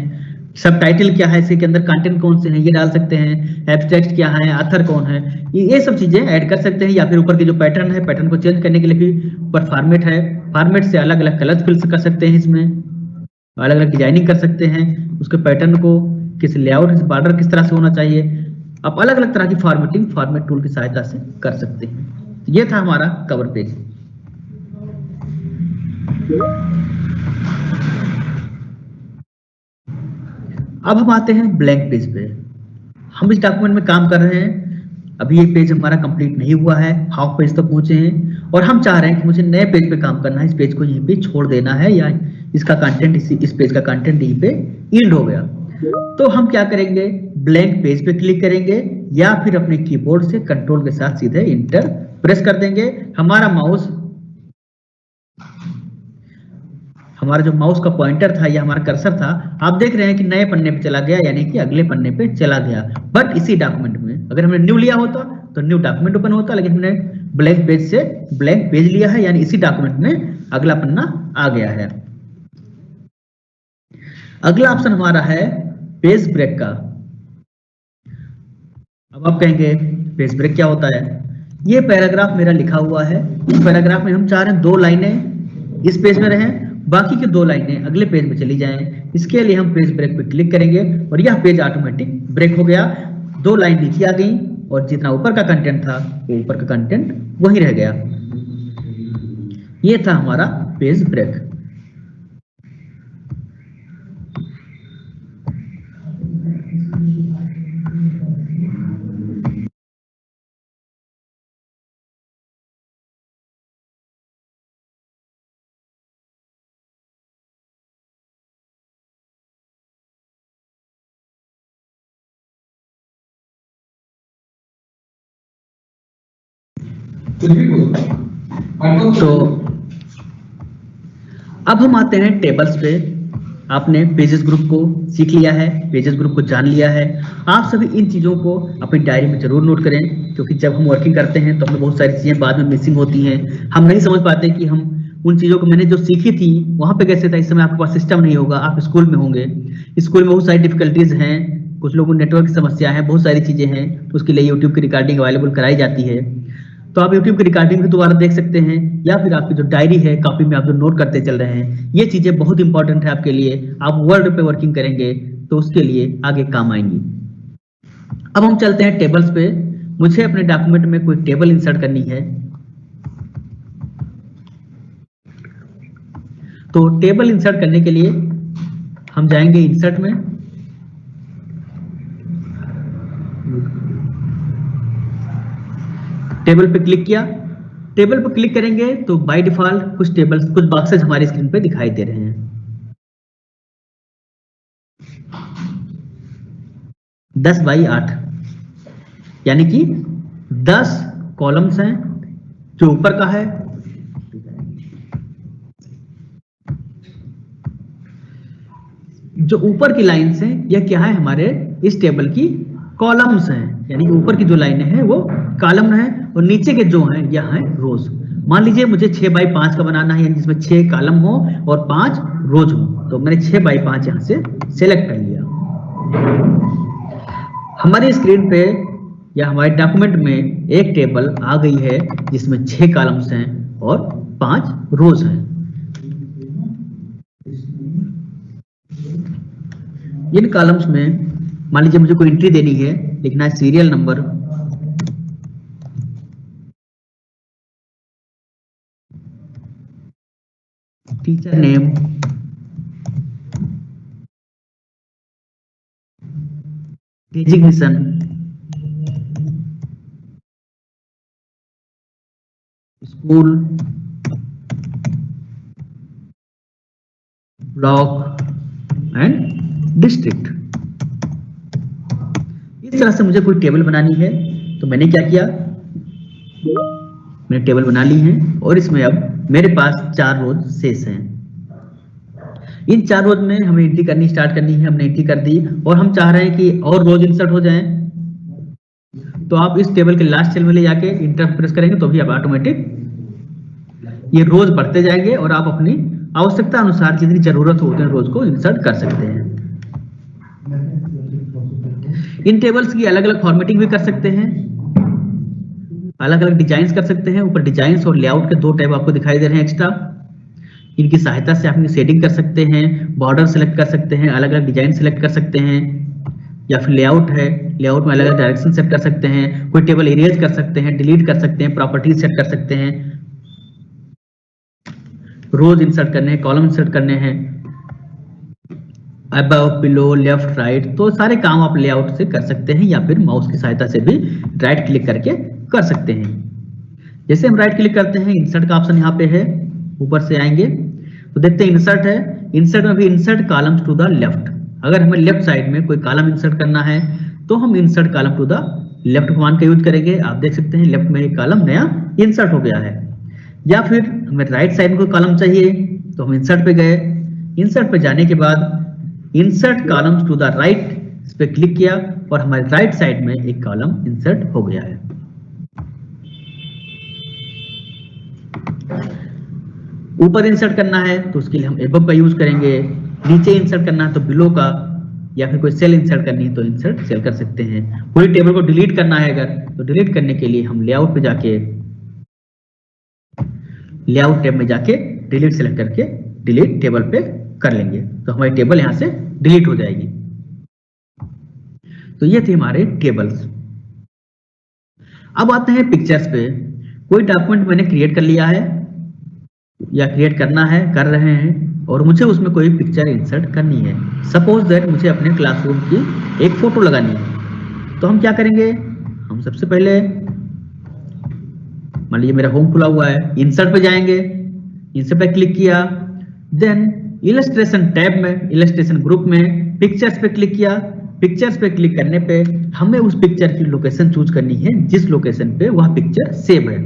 सब टाइटल क्या है, इसके अंदर कंटेंट कौन से हैं ये डाल सकते हैं। एब्स्ट्रैक्ट क्या है, ऑथर कौन है, ये सब चीजें ऐड कर सकते हैं। या फिर ऊपर के जो पैटर्न है, पैटर्न को चेंज करने के लिए भी ऊपर फॉर्मेट है, फॉर्मेट से अलग अलग कलर फिल कर सकते हैं, इसमें अलग अलग डिजाइनिंग कर सकते हैं। उसके पैटर्न को किस लेआउट, बॉर्डर किस तरह से होना चाहिए, आप अलग अलग तरह की फॉर्मेटिंग फॉर्मेट टूल की सहायता से कर सकते हैं। ये था हमारा कवर पेज। अब हम आते हैं ब्लैंक पेज पे। हम इस डॉक्यूमेंट में काम कर रहे हैं, अभी ये पेज हमारा कंप्लीट नहीं हुआ है, हाफ पेज तक पहुंचे हैं और हम चाह रहे हैं कि मुझे नए पेज पे काम करना है, इस पेज को यहीं पे छोड़ देना है या इसका कंटेंट, इस पेज का कंटेंट यहीं पे एंड हो गया। तो हम क्या करेंगे? ब्लैंक पेज पे क्लिक करेंगे या फिर अपने कीबोर्ड से कंट्रोल के साथ सीधे इंटर प्रेस कर देंगे। हमारा जो माउस का पॉइंटर था या हमारा कर्सर था, आप देख रहे हैं कि नए पन्ने पे चला गया, यानी कि अगले पन्ने पे चला गया। बट इसी डॉक्यूमेंट में अगर हमने न्यू लिया होता तो न्यू डॉक्यूमेंट ओपन होता, लेकिन हमने ब्लैंक पेज से ब्लैंक पेज लिया है, यानी इसी डॉक्यूमेंट में अगला पन्ना आ गया है। अगला ऑप्शन हमारा है पेज ब्रेक का। अब आप कहेंगे पेज ब्रेक क्या होता है? ये पैराग्राफ मेरा लिखा हुआ है, इस पैराग्राफ में हम चाह रहे हैं 2 लाइनें इस पेज में रहें, बाकी की 2 लाइनें अगले पेज में चली जाएं। इसके लिए हम पेज ब्रेक पे क्लिक करेंगे और यह पेज ऑटोमेटिक ब्रेक हो गया। 2 लाइन नीचे आ गई और जितना ऊपर का कंटेंट था वो ऊपर का कंटेंट वही रह गया। ये था हमारा पेज ब्रेक। तो अब हम आते हैं टेबल्स पे। आपने पेजेस ग्रुप को सीख लिया है, पेजेस ग्रुप को जान लिया है। आप सभी इन चीज़ों को अपनी डायरी में जरूर नोट करें, क्योंकि जब हम वर्किंग करते हैं तो हमें बहुत सारी चीज़ें बाद में मिसिंग होती हैं। हम नहीं समझ पाते कि हम उन चीज़ों को मैंने जो सीखी थी वहाँ पे कैसे था। इस समय आपके पास सिस्टम नहीं होगा, आप स्कूल में होंगे, स्कूल में बहुत सारी डिफिकल्टीज हैं, कुछ लोगों को नेटवर्क की समस्या है, बहुत सारी चीज़ें हैं, तो उसके लिए यूट्यूब की रिकॉर्डिंग अवेलेबल कराई जाती है। तो आप YouTube की रिकॉर्डिंग भी दोबारा देख सकते हैं, या फिर आपकी जो डायरी है, कॉपी में आप जो नोट करते चल रहे हैं, ये चीजें बहुत इंपॉर्टेंट है आपके लिए। आप वर्ड पे वर्किंग करेंगे तो उसके लिए आगे काम आएंगी। अब हम चलते हैं टेबल्स पे। मुझे अपने डॉक्यूमेंट में कोई टेबल इंसर्ट करनी है, तो टेबल इंसर्ट करने के लिए हम जाएंगे इंसर्ट में, टेबल पे क्लिक किया। टेबल पे क्लिक करेंगे तो बाय डिफॉल्ट कुछ टेबल्स, कुछ बॉक्सेस हमारी स्क्रीन पे दिखाई दे रहे हैं। 10 बाई 8 यानी कि 10 कॉलम्स हैं। जो ऊपर का है, जो ऊपर की लाइंस हैं, यह क्या है? हमारे इस टेबल की कॉलम्स हैं, यानी कि ऊपर की जो लाइनें हैं वो कॉलम है और नीचे के जो हैं यह हैं रोज। मान लीजिए मुझे 6 बाई 5 का बनाना है, जिसमें 6 कॉलम हो और 5 रोज हो, तो मैंने 6 बाई 5 यहां से सेलेक्ट कर लिया। हमारी स्क्रीन पे या हमारे डॉक्यूमेंट में एक टेबल आ गई है जिसमें 6 कॉलम्स हैं और 5 रोज हैं। इन कॉलम्स में मान लीजिए मुझे कोई एंट्री देनी है, लिखना है serial number, teacher name, designation, school, block and district. इस तरह से मुझे कोई टेबल बनानी है, तो मैंने क्या किया, मैंने टेबल बना ली है और इसमें अब मेरे पास 4 रोज शेष हैं। इन 4 रोज में हमें एंट्री करनी स्टार्ट करनी है, हमने एंट्री कर दी और हम चाह रहे हैं कि और रोज इंसर्ट हो जाएं। तो आप इस टेबल के लास्ट सेल में ले जाके इंटर प्रेस करेंगे तो भी आप ऑटोमेटिक ये रोज बढ़ते जाएंगे और आप अपनी आवश्यकता अनुसार जितनी जरूरत हो उतने रोज को इंसर्ट कर सकते हैं। इन टेबल्स की अलग अलग फॉर्मेटिंग भी कर सकते हैं, अलग अलग डिजाइन कर सकते हैं। ऊपर डिजाइन और लेआउट के 2 टैब आपको दिखाई दे रहे हैं एक्स्ट्रा। इनकी सहायता से आप शेडिंग कर सकते हैं, बॉर्डर सेलेक्ट कर सकते हैं, अलग अलग डिजाइन सेलेक्ट कर सकते हैं, या फिर लेआउट है, लेआउट में अलग अलग डायरेक्शन सेट कर सकते हैं, कोई टेबल इरेज कर सकते हैं, डिलीट कर सकते हैं, प्रॉपर्टीज सेट कर सकते हैं, रोज इंसर्ट करने हैं, कॉलम इंसर्ट करने हैं, अबव, बिलो, लेफ्ट, राइट, तो सारे काम आप लेआउट से कर सकते हैं या फिर माउस की सहायता से भी राइट क्लिक करके कर सकते हैं। जैसे हम राइट क्लिक करते हैं, इंसर्ट का ऑप्शन यहाँ पे है, ऊपर से आएंगे तो देखते हैं इंसर्ट है। इंसर्ट में भी insert columns to the left, अगर हमें लेफ्ट साइड में कोई कॉलम इंसर्ट करना है तो हम insert column to the left command का यूज करेंगे। आप देख सकते हैं लेफ्ट में एक कॉलम नया इंसर्ट हो गया है। या फिर हमें राइट साइड में कोई कॉलम चाहिए तो हम इंसर्ट पे गए, इंसर्ट पे जाने के बाद insert columns to the right, इस पे क्लिक किया और हमारे राइट साइड में एक कॉलम इंसर्ट हो गया है। ऊपर इंसर्ट करना है तो उसके लिए हम एबव का यूज करेंगे, नीचे इंसर्ट करना है तो बिलो का, या फिर कोई सेल इंसर्ट करनी है तो इंसर्ट सेल कर सकते हैं। पूरी टेबल को डिलीट करना है अगर, तो डिलीट करने के लिए हम लेआउट पे जाके, लेआउट टैब में जाके डिलीट सेलेक्ट करके डिलीट टेबल पे कर लेंगे, तो हमारी टेबल यहां से डिलीट हो जाएगी। तो ये थे हमारे टेबल्स। अब आते हैं पिक्चर्स पे। कोई डॉक्यूमेंट मैंने क्रिएट कर लिया है या क्रिएट करना है, कर रहे हैं, और मुझे उसमें कोई पिक्चर इंसर्ट करनी है। सपोज दैट मुझे अपने क्लासरूम की एक फोटो लगानी है, तो हम क्या करेंगे, हम सबसे पहले मान लीजिए मेरा होम खुला हुआ है, इंसर्ट पे जाएंगे, इंसर्ट पे क्लिक किया, देन इलस्ट्रेशन टैब में, इलस्ट्रेशन ग्रुप में पिक्चर्स पे क्लिक किया। पिक्चर्स पे क्लिक करने पे हमें उस पिक्चर की लोकेशन चूज करनी है जिस लोकेशन पे वह पिक्चर सेव है।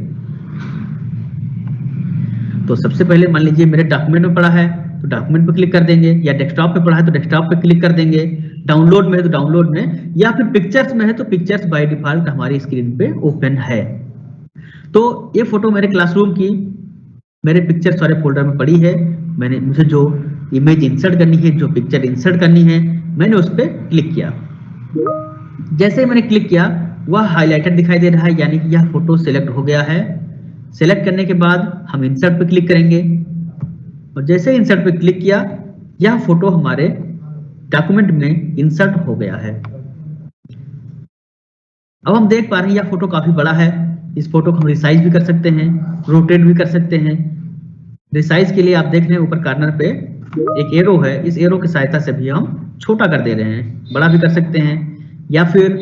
तो सबसे पहले मान लीजिए मेरे डॉक्यूमेंट में पड़ा है तो डॉक्यूमेंट पे क्लिक कर देंगे, या डेस्कटॉप पे पड़ा है तो डेस्कटॉप पे क्लिक कर देंगे, डाउनलोड में है तो डाउनलोड में, या फिर पिक्चर्स में है तो पिक्चर्स बाय डिफॉल्ट हमारी स्क्रीन पे ओपन है। तो ये फोटो मेरे क्लासरूम की मेरे पिक्चर्स वाले फोल्डर में पड़ी है। मुझे जो इमेज इंसर्ट करनी है, जो पिक्चर इंसर्ट करनी है, मैंने उस पर क्लिक किया। जैसे ही मैंने क्लिक किया वह हाईलाइटेड दिखाई दे रहा है, यानी कि यह फोटो सिलेक्ट हो गया है। सिलेक्ट करने के बाद हम इंसर्ट पे क्लिक करेंगे, और जैसे इंसर्ट पे क्लिक किया यह फोटो हमारे डॉक्यूमेंट में इंसर्ट हो गया है। अब हम देख पा रहे हैं यह फोटो काफी बड़ा है। इस फोटो को हम रिसाइज भी कर सकते हैं, रोटेट भी कर सकते हैं। रिसाइज के लिए आप देख रहे हैं ऊपर कॉर्नर पे एक एरो है, इस एरो की सहायता से भी हम छोटा कर दे रहे हैं, बड़ा भी कर सकते हैं, या फिर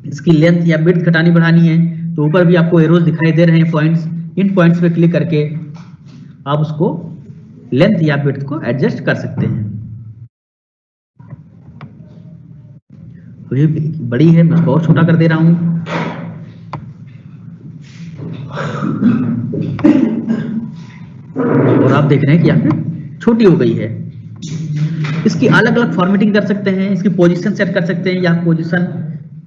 इसकी लेंथ या विड्थ घटानी बढ़ानी है तो ऊपर भी आपको एरोज दिखाई दे रहे हैं, पॉइंट्स। इन पॉइंट्स पे क्लिक करके आप उसको लेंथ या विड्थ को एडजस्ट कर सकते हैं। तो ये बड़ी है, मैं इसको और छोटा कर दे रहा हूं। और आप देख रहे हैं कि यहाँ पे छोटी हो गई है। इसकी अलग अलग फॉर्मेटिंग कर सकते हैं, इसकी पोजीशन सेट कर सकते हैं, यह पोजीशन,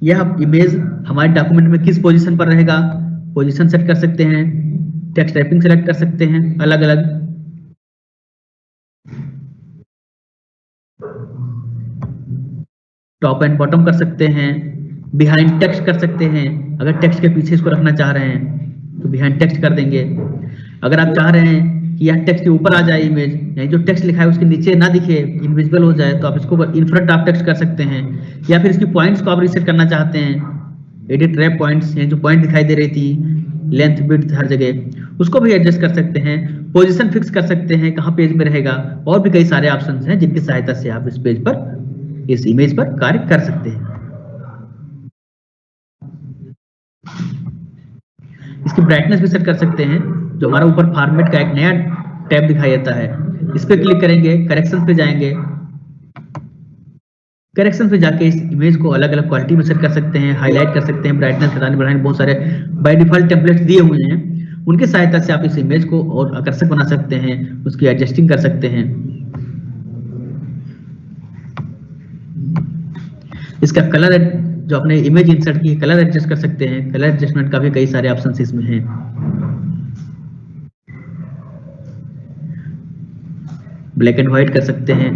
यह इमेज हमारे डॉक्यूमेंट में किस पोजीशन पर रहेगा, पोजीशन सेट कर सकते हैं। टेक्स्ट टाइपिंग सेलेक्ट कर सकते हैं अलग अलग। टॉप एंड बॉटम कर सकते हैं, बिहाइंड टेक्स्ट कर सकते हैं। अगर टेक्स्ट के पीछे इसको रखना चाह रहे हैं तो बिहाइंड टेक्स्ट कर देंगे। अगर आप चाह रहे हैं कि यह टेक्स्ट के ऊपर आ जाए इमेज, यानी जो टेक्स्ट लिखा है उसके नीचे ना दिखे, इनविजिबल हो जाए, तो आप इसको इन फ्रंट ऑफ टेक्स्ट कर सकते हैं। या फिर इसकी पॉइंट्स को आप रीसेट करना चाहते हैं, एडिट रैप पॉइंट्स, यानी जो पॉइंट दिखाई दे रही थी लेंथ विड्थ हर जगह, उसको भी एडजस्ट कर सकते हैं। पोजीशन फिक्स कर सकते हैं कहाँ पेज में रहेगा, और भी कई सारे ऑप्शंस हैं जिनकी सहायता से आप इस पेज पर, इस इमेज पर कार्य कर सकते हैं। इसकी ब्राइटनेस भी सेट कर सकते हैं। जो हमारा ऊपर फॉर्मेट का एक नया टैब दिखाई देता है, इस पे क्लिक करेंगे, करेक्शन पे जाएंगे, करेक्शन पे जाके इस इमेज को अलग अलग क्वालिटी में सेट कर सकते हैं, हाईलाइट कर सकते हैं, ब्राइटनेस घटाने बढ़ाने बहुत सारे बाय डिफॉल्ट टेम्पलेट्स दिए हुए हैं, उनकी सहायता से आप इस इमेज को और आकर्षक बना सकते हैं, उसकी एडजस्टिंग कर सकते हैं। इसका कलर, जो आपने इमेज इंसर्ट की, कलर एडजस्ट कर सकते हैं। कलर एडजस्टमेंट का भी कई सारे ऑप्शंस इसमें हैं। ब्लैक एंड व्हाइट कर सकते हैं,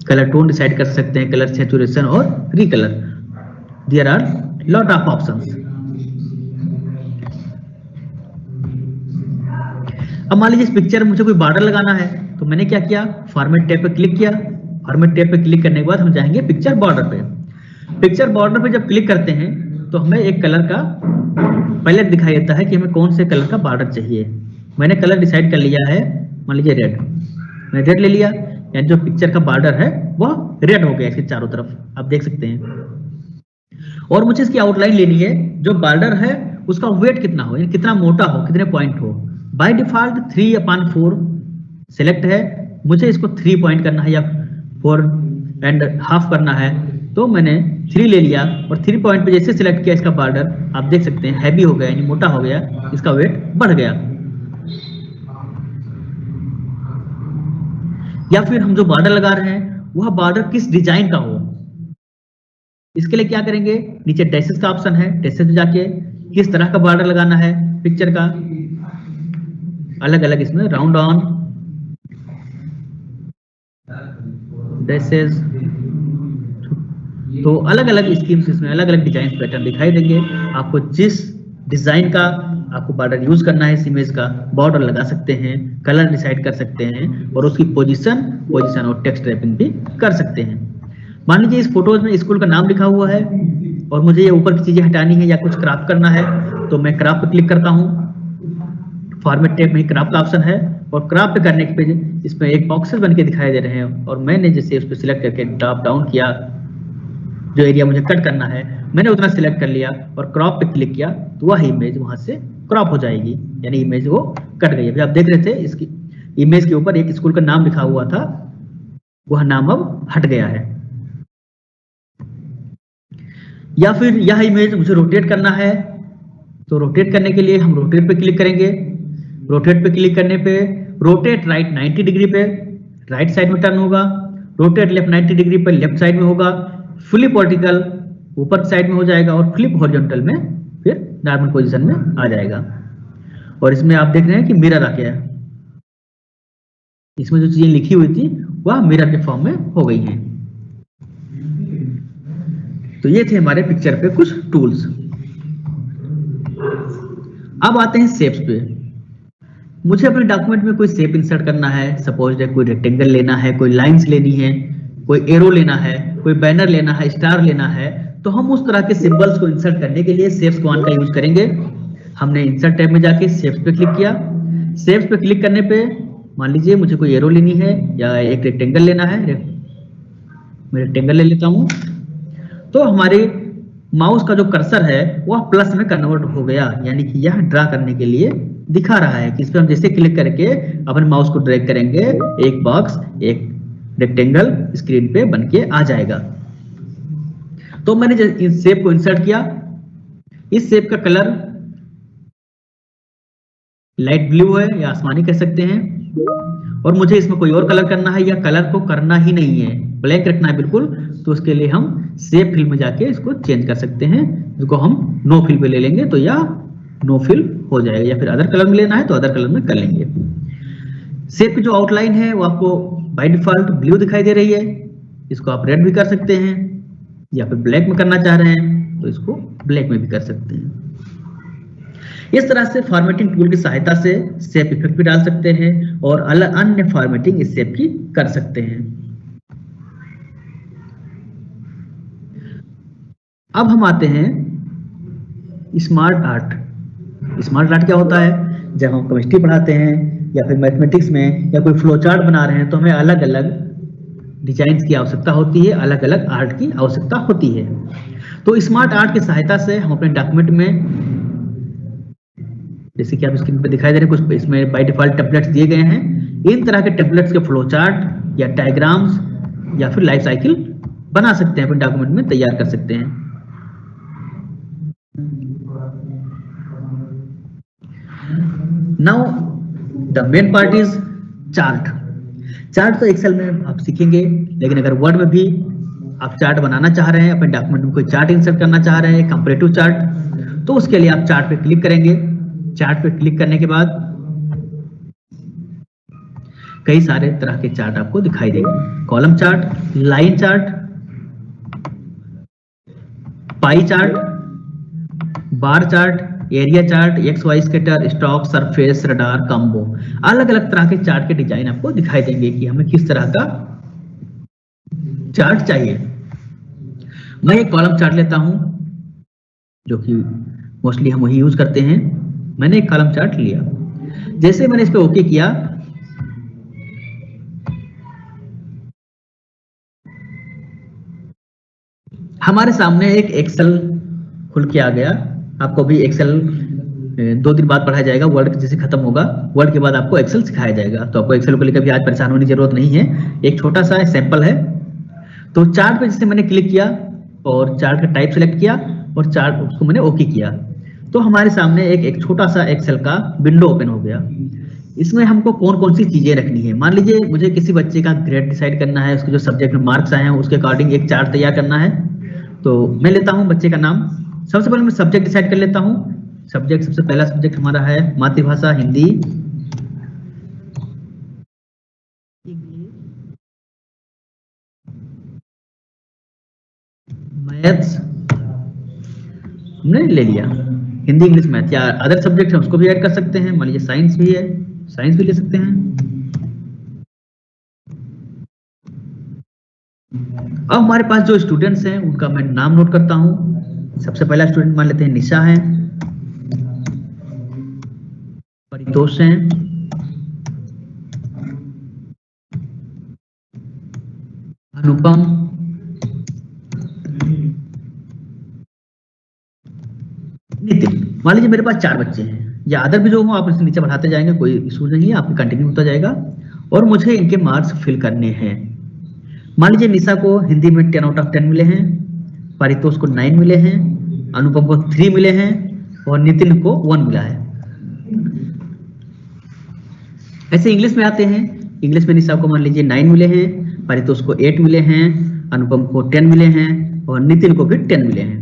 कलर टोन डिसाइड कर सकते हैं, कलर सैचुरेशन और recolour. There are lot of options. अब मान लीजिए इस पिक्चर में मुझे कोई बॉर्डर लगाना है, तो मैंने क्या किया, फॉर्मेट टैब पे क्लिक किया। फॉर्मेट टैब पे क्लिक करने के बाद हम जाएंगे पिक्चर बॉर्डर पे। पिक्चर बॉर्डर पे जब क्लिक करते हैं तो हमें एक कलर का पैलेट दिखाई देता है कि हमें कौन से कलर का बॉर्डर चाहिए। मैंने कलर डिसाइड कर लिया है, मान लीजिए रेड, मैंने रेड ले लिया, यानी जो पिक्चर का बॉर्डर है वह रेड हो गया इसके चारों तरफ, आप देख सकते हैं। और मुझे इसकी आउटलाइन लेनी है, जो बॉर्डर है उसका वेट कितना हो, यानी कितना मोटा हो, कितने पॉइंट हो। बाय डिफॉल्ट 3/4 सिलेक्ट है, मुझे इसको 3 पॉइंट करना है या 4.5 करना है, तो मैंने 3 ले लिया। और 3 पॉइंट पे जैसे सिलेक्ट किया इसका बॉर्डर, आप देख सकते हैं हैवी हो गया, यानी मोटा हो गया, इसका वेट बढ़ गया। या फिर हम जो बॉर्डर लगा रहे हैं वह बॉर्डर किस डिजाइन का हो, इसके लिए क्या करेंगे, नीचे डैशेस का ऑप्शन है, डैशेस में जाके किस तरह का बॉर्डर लगाना है पिक्चर का, अलग अलग इसमें राउंड ऑन ड्रेसेस, तो अलग अलग स्कीम्स इसमें अलग अलग डिजाइन पैटर्न दिखाई देंगे। आपको जिस डिजाइन का आपको बॉर्डर यूज करना है, इस इमेज का बॉर्डर लगा सकते हैं, कलर डिसाइड कर सकते हैं और उसकी पोजीशन और टेक्स्ट रैपिंग भी कर सकते हैं। मान लीजिए इस फोटोज में स्कूल का नाम लिखा हुआ है और मुझे ये ऊपर की चीजें हटानी है या कुछ क्राफ्ट करना है, तो मैं क्राफ्ट पे क्लिक करता हूँ। फॉर्मेट टैब में क्राफ्ट का ऑप्शन है और क्राफ्ट करने के पे इसमें एक बॉक्सेस बन के दिखाई दे रहे हैं और मैंने जैसे उस पर सिलेक्ट करके ड्रॉप डाउन किया, जो एरिया मुझे कट करना है मैंने उतना सिलेक्ट कर लिया और क्रॉप पे क्लिक किया तो वह इमेज वहां से क्रॉप हो जाएगी, यानी इमेज वो कट गई। अभी आप देख रहे थे इसकी इमेज के ऊपर एक स्कूल का नाम लिखा हुआ था, वह नाम अब हट गया है। या फिर यह इमेज मुझे रोटेट करना है, तो रोटेट करने के लिए हम रोटेट पे क्लिक करेंगे। रोटेट पे क्लिक करने पे रोटेट राइट 90 डिग्री पे राइट साइड में टर्न होगा, रोटेट लेफ्ट 90 डिग्री पे लेफ्ट साइड में होगा, फ्लिप वर्टिकल ऊपर साइड में हो जाएगा और फ्लिप हॉरिजॉन्टल में फिर नॉर्मल पोजीशन में आ जाएगा। और इसमें आप देख रहे हैं कि मिरर आ गया है, इसमें जो चीजें लिखी हुई थी वह मिरर के फॉर्म में हो गई हैं। तो ये थे हमारे पिक्चर पे कुछ टूल्स। अब आते हैं शेप्स पे। मुझे अपने डॉक्यूमेंट में कोई शेप इंसर्ट करना है, सपोज कोई रेक्टेंगल लेना है, कोई लाइंस लेनी है, कोई एरो लेना है, कोई बैनर लेना है, स्टार लेना है, तो हम उस तरह के सिंबल्स को इंसर्ट करने के लिए शेप्स कमांड का यूज करेंगे। हमने इंसर्ट टैब में जाके शेप्स पे क्लिक किया। शेप्स पे क्लिक करने पे मान लीजिए मुझे कोई एरो लेनी है या एक रेक्टेंगल लेना है, मैं रेक्टेंगल ले लेता हूं। तो हमारे माउस का जो कर्सर है वह प्लस में कन्वर्ट हो गया, यानी कि यह ड्रा करने के लिए दिखा रहा है कि इस पे हम जैसे क्लिक करके अपने माउस को ड्रैग करेंगे, एक बॉक्स एक रेक्टेंगल स्क्रीन पे बनके आ जाएगा। तो मैंने इस शेप को इंसर्ट किया। इस शेप का कलर लाइट ब्लू है या आसमानी कह सकते हैं, और मुझे इसमें कोई और कलर करना है या कलर को करना ही नहीं है, ब्लैक रखना है बिल्कुल, तो उसके लिए हम शेप फिल में जाके इसको चेंज कर सकते हैं। इसको हम नो फिल पे ले लेंगे तो या नो फिल हो जाएगा, या फिर अदर कलर में लेना है तो अदर कलर में कर लेंगे। शेप की जो आउटलाइन है वो आपको बाय डिफॉल्ट ब्लू दिखाई दे रही है, इसको आप रेड भी कर सकते हैं, या फिर ब्लैक में करना चाह रहे हैं तो इसको ब्लैक में भी कर सकते हैं। इस तरह से फॉर्मेटिंग टूल की सहायता से शेप इफेक्ट भी डाल सकते हैं और अलग अन्य फॉर्मेटिंग इस शेप की कर सकते हैं। अब हम आते हैं स्मार्ट आर्ट। स्मार्ट आर्ट क्या होता है? जब हम केमिस्ट्री पढ़ाते हैं या फिर मैथमेटिक्स में या कोई फ्लो चार्ट बना रहे हैं तो हमें अलग अलग डिजाइन्स की आवश्यकता होती है, अलग अलग आर्ट की आवश्यकता होती है। तो स्मार्ट आर्ट की सहायता से हम अपने डॉक्यूमेंट में, जैसे कि आप स्क्रीन पे दिखाई दे रहे हैं, कुछ इसमें बाय डिफॉल्ट टेम्पलेट्स दिए गए हैं। इन तरह के टेम्पलेट्स के फ्लो चार्ट या डायग्राम्स या फिर लाइफ साइकिल बना सकते हैं, अपने डॉक्यूमेंट में तैयार कर सकते हैं। Now the main part is chart. Chart तो एक्सेल में आप सीखेंगे, लेकिन अगर वर्ड में भी आप चार्ट बनाना चाह रहे हैं, अपने डॉक्यूमेंट में कोई चार्ट इंसर्ट करना चाह रहे हैं, कंपैरेटिव चार्ट, तो उसके लिए आप चार्ट पे क्लिक करेंगे। चार्ट पे क्लिक करने के बाद कई सारे तरह के चार्ट आपको दिखाई देंगे। Column chart, line chart, pie chart, bar chart, area chart, X Y scatter, stock, surface, radar, combo, अलग अलग तरह के चार्ट के डिजाइन आपको दिखाई देंगे कि हमें किस तरह का चार्ट चाहिए। मैं एक कॉलम चार्ट लेता हूं, जो कि मोस्टली हम वही यूज करते हैं। मैंने एक कॉलम चार्ट लिया, जैसे मैंने इस पे ओके किया, हमारे सामने एक एक्सेल खुल के आ गया। आपको भी एक्सेल 2 दिन बाद पढ़ाया जाएगा, वर्ड जैसे खत्म होगा, वर्ड के बाद आपको एक्सेल सिखाया जाएगा, तो आपको एक्सेल को लेकर भी आज परेशान होने की जरूरत नहीं है। एक छोटा सा सैंपल है। तो चार्ट पे जैसे मैंने क्लिक किया और चार्ट का टाइप सेलेक्ट किया और चार्ट उसको मैंने ओके किया, तो हमारे सामने एक छोटा सा एक्सेल का विंडो ओपन हो गया। इसमें हमको कौन कौन सी चीजें रखनी है। मान लीजिए मुझे किसी बच्चे का ग्रेड डिसाइड करना है, उसके जो सब्जेक्ट में मार्क्स आए हैं उसके अकॉर्डिंग एक चार्ट तैयार करना है। तो मैं लेता हूं बच्चे का नाम, सबसे पहले मैं सब्जेक्ट डिसाइड कर लेता हूं। सब्जेक्ट, सबसे पहला सब्जेक्ट हमारा है मातृभाषा हिंदी, मैथ्स हमने ले लिया, हिंदी इंग्लिश मैथ या अदर सब्जेक्ट है उसको भी ऐड कर सकते हैं। मान लीजिए साइंस भी है, साइंस भी ले सकते हैं। अब हमारे पास जो स्टूडेंट्स हैं उनका मैं नाम नोट करता हूं। सबसे पहला स्टूडेंट मान लेते हैं निशा है, परितोष हैं, अनुपम, नितिन। मान लीजिए मेरे पास 4 बच्चे हैं या अदर भी जो हो आप इसे नीचे बढ़ाते जाएंगे, कोई इशू नहीं है, आपके कंटिन्यू होता जाएगा। और मुझे इनके मार्क्स फिल करने हैं। मान लीजिए निशा को हिंदी में 10 आउट ऑफ 10 मिले हैं, परितोष को 9 मिले हैं, अनुपम को 3 मिले हैं और नितिन को 1 मिला है। ऐसे इंग्लिश में आते हैं। इंग्लिश में निशा को मान लीजिए 9 मिले हैं, परितोष को 8 मिले हैं, अनुपम को 10 मिले हैं और नितिन को भी 10 मिले हैं।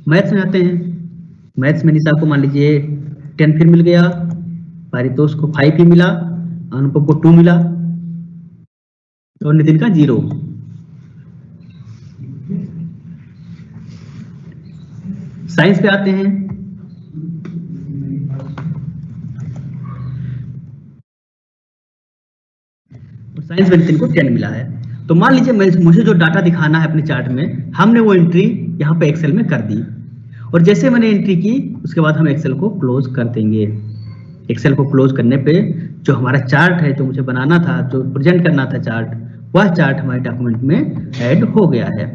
मैथ्स में आते हैं। मैथ्स में निशा को मान लीजिए 10 फिर मिल गया, परितोष को 5 ही मिला, अनुपम को 2 मिला और नितिन का 0। साइंस पे आते हैं। साइंस में नितिन को 10 मिला है। तो मान लीजिए मुझे जो डाटा दिखाना है अपने चार्ट में, हमने वो एंट्री यहाँ पे एक्सेल में कर दी और जैसे मैंने एंट्री की उसके बाद हम एक्सेल को क्लोज कर देंगे। एक्सेल को क्लोज करने पे जो हमारा चार्ट है, जो मुझे बनाना था, जो प्रेजेंट करना था चार्ट, वह चार्ट हमारे डॉक्यूमेंट में ऐड हो गया है।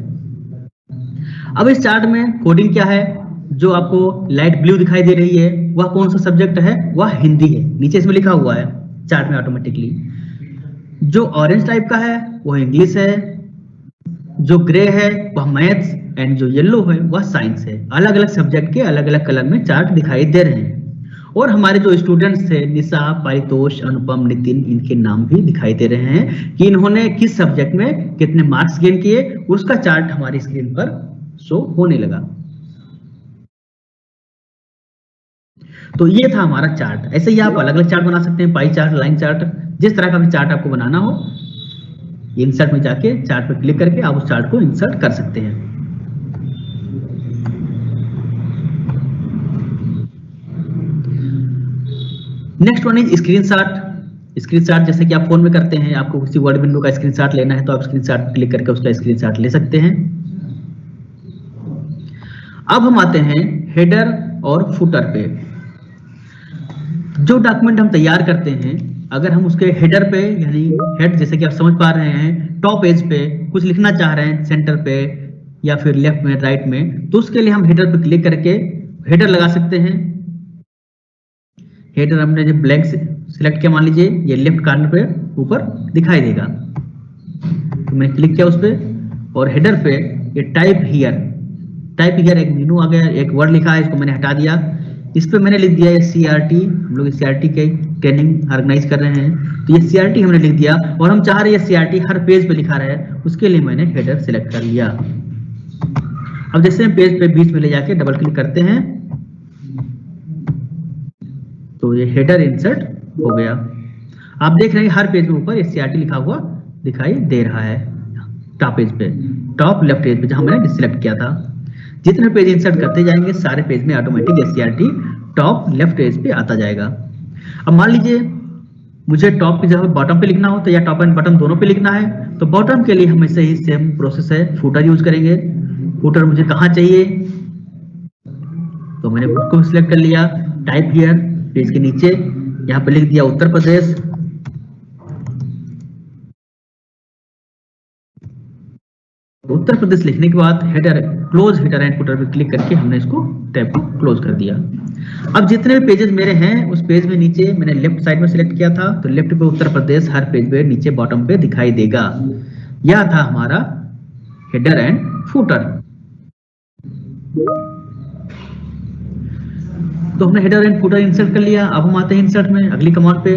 अब इस चार्ट में कोडिंग क्या है, जो आपको लाइट ब्लू दिखाई दे रही है वह कौन सा सब्जेक्ट है, वह हिंदी है। नीचे इसमें लिखा हुआ है चार्ट में ऑटोमेटिकली। जो ऑरेंज टाइप का है वह इंग्लिश है, जो ग्रे है वह मैथ्स एंड जो येलो है वह साइंस है। अलग अलग सब्जेक्ट के अलग अलग कलर में चार्ट दिखाई दे रहे हैं। और हमारे जो स्टूडेंट्स थे निशा, परितोष, अनुपम, नितिन, इनके नाम भी दिखाई दे रहे हैं कि इन्होंने किस सब्जेक्ट में कितने मार्क्स गेन किए, उसका चार्ट हमारी स्क्रीन पर शो होने लगा। तो ये था हमारा चार्ट। ऐसे ही आप अलग अलग चार्ट बना सकते हैं, पाई चार्ट, लाइन चार्ट, जिस तरह का भी चार्ट आपको बनाना हो, इंसर्ट में जाके चार्ट पर क्लिक करके आप उस चार्ट को इंसर्ट कर सकते हैं। Next one is screenshot. Screenshot जैसे कि आप फोन में करते हैं, आपको किसी वर्ड विंडो का स्क्रीनशॉट लेना है तो आप स्क्रीनशॉट क्लिक करके उसका स्क्रीनशॉट ले सकते हैं। अब हम आते हैं हेडर और फुटर पे। जो डॉक्यूमेंट हम तैयार करते हैं, अगर हम उसके हेडर पे, यानी हेड जैसे कि आप समझ पा रहे हैं, टॉप पेज पे कुछ लिखना चाह रहे हैं सेंटर पे या फिर लेफ्ट में, राइट में, तो उसके लिए हम हेडर पे क्लिक करके हेडर लगा सकते हैं। हेडर हमने जो ब्लैंक सिलेक्ट किया, मान लीजिए ये लेफ्ट कॉर्नर पे ऊपर दिखाई देगा, तो मैंने क्लिक किया उस पर और हेडर पे ये टाइप हियर एक मेनू आ गया, एक वर्ड लिखा है, इसको मैंने हटा दिया। इस पे मैंने लिख दिया ये CRT। हम लोग CRT के ट्रेनिंग ऑर्गेनाइज कर रहे हैं, तो ये CRT हमने लिख दिया और हम चाह रहे हैं CRT हर पेज पे लिखा रहे, उसके लिए मैंने हेडर सिलेक्ट कर लिया। अब जैसे हम पेज पे बीच में ले जाके डबल क्लिक करते हैं तो ये हेडर इंसर्ट हो गया। आप देख रहे हैं हर पेज में ऊपर ये CRT लिखा हुआ दिखाई दे रहा है, टॉप पेज पे, टॉप लेफ्ट पेज पे जहां मैंने सिलेक्ट किया था। जितने पेज इंसर्ट करते जाएंगे सारे पेज में automatic CRT top left page पे आता जाएगा। अब मान लीजिए मुझे टॉप की जगह बॉटम पे लिखना हो तो या टॉप एंड बॉटम दोनों पे लिखना है, तो बॉटम के लिए हमें से ही सेम प्रोसेस है, फुटर यूज करेंगे। फुटर मुझे कहाँ चाहिए, तो मैंने उसको सिलेक्ट कर लिया, टाइप हियर, पेज के नीचे यहाँ पे लिख दिया उत्तर प्रदेश। उत्तर प्रदेश लिखने के बाद header, close header and footer पे क्लिक करके हमने इसको टैब को क्लोज कर दिया। अब जितने भी पेजेस मेरे हैं उस पेज में नीचे मैंने लेफ्ट साइड में सिलेक्ट किया था, तो लेफ्ट पे उत्तर प्रदेश हर पेज पे नीचे बॉटम पे दिखाई देगा। यह था हमारा हेडर एंड फुटर। तो हमने हेडर एंड फुटर इंसर्ट कर लिया। अब हम आते हैं इंसर्ट में अगली कमांड पे।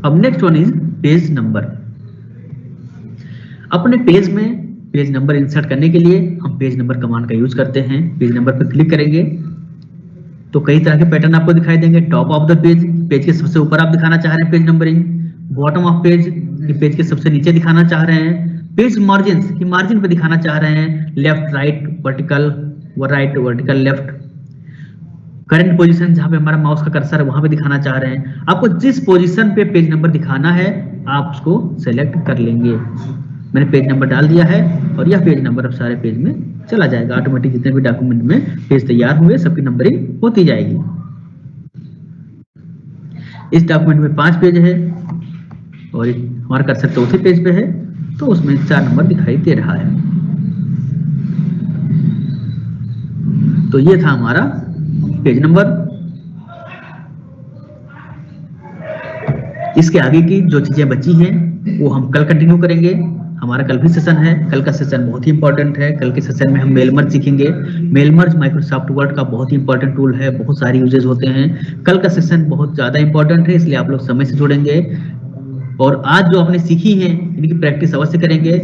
अब next one is page number. अपने पेज में पेज नंबर इंसर्ट करने के लिए हम पेज नंबर कमांड का यूज करते हैं। पेज नंबर पर क्लिक करेंगे तो कई तरह के पैटर्न आपको दिखाई देंगे। Top of the page, page के सबसे ऊपर आप दिखाना चाह रहे हैं page numbering, bottom of page कि पेज के सबसे नीचे दिखाना चाह रहे हैं, पेज मार्जिन्स कि मार्जिन पे दिखाना चाह रहे हैं, लेफ्ट राइट वर्टिकल व right vertical left, current position जहां पे हमारा माउस का कर्सर है वहां पे दिखाना चाह रहे हैं। आपको जिस पोजीशन पे पेज नंबर दिखाना है आप उसको सेलेक्ट कर लेंगे। मैंने पेज नंबर डाल दिया है और यह पेज नंबर अब सारे पेज में चला जाएगा। ऑटोमेटिक जितने भी डॉक्यूमेंट में पेज तैयार हुए सबकी नंबरिंग होती जाएगी। इस डॉक्यूमेंट में 5 पेज है और हमारा कर्सर चौथे पेज पे है तो उसमें 4 नंबर दिखाई दे रहा है। तो ये था हमारा पेज नंबर। इसके आगे की जो चीजें बची हैं वो हम कल कंटिन्यू करेंगे। हमारा कल भी सेशन है। कल का सेशन बहुत ही इंपॉर्टेंट है। कल के सेशन में हम मेल मर्ज सीखेंगे। मेल मर्ज माइक्रोसॉफ्ट वर्ड का बहुत ही इंपॉर्टेंट टूल है, बहुत सारे यूजेस होते हैं। कल का सेशन बहुत ज्यादा इंपॉर्टेंट है, इसलिए आप लोग समय से जुड़ेंगे और आज जो आपने सीखी है इनकी प्रैक्टिस अवश्य करेंगे।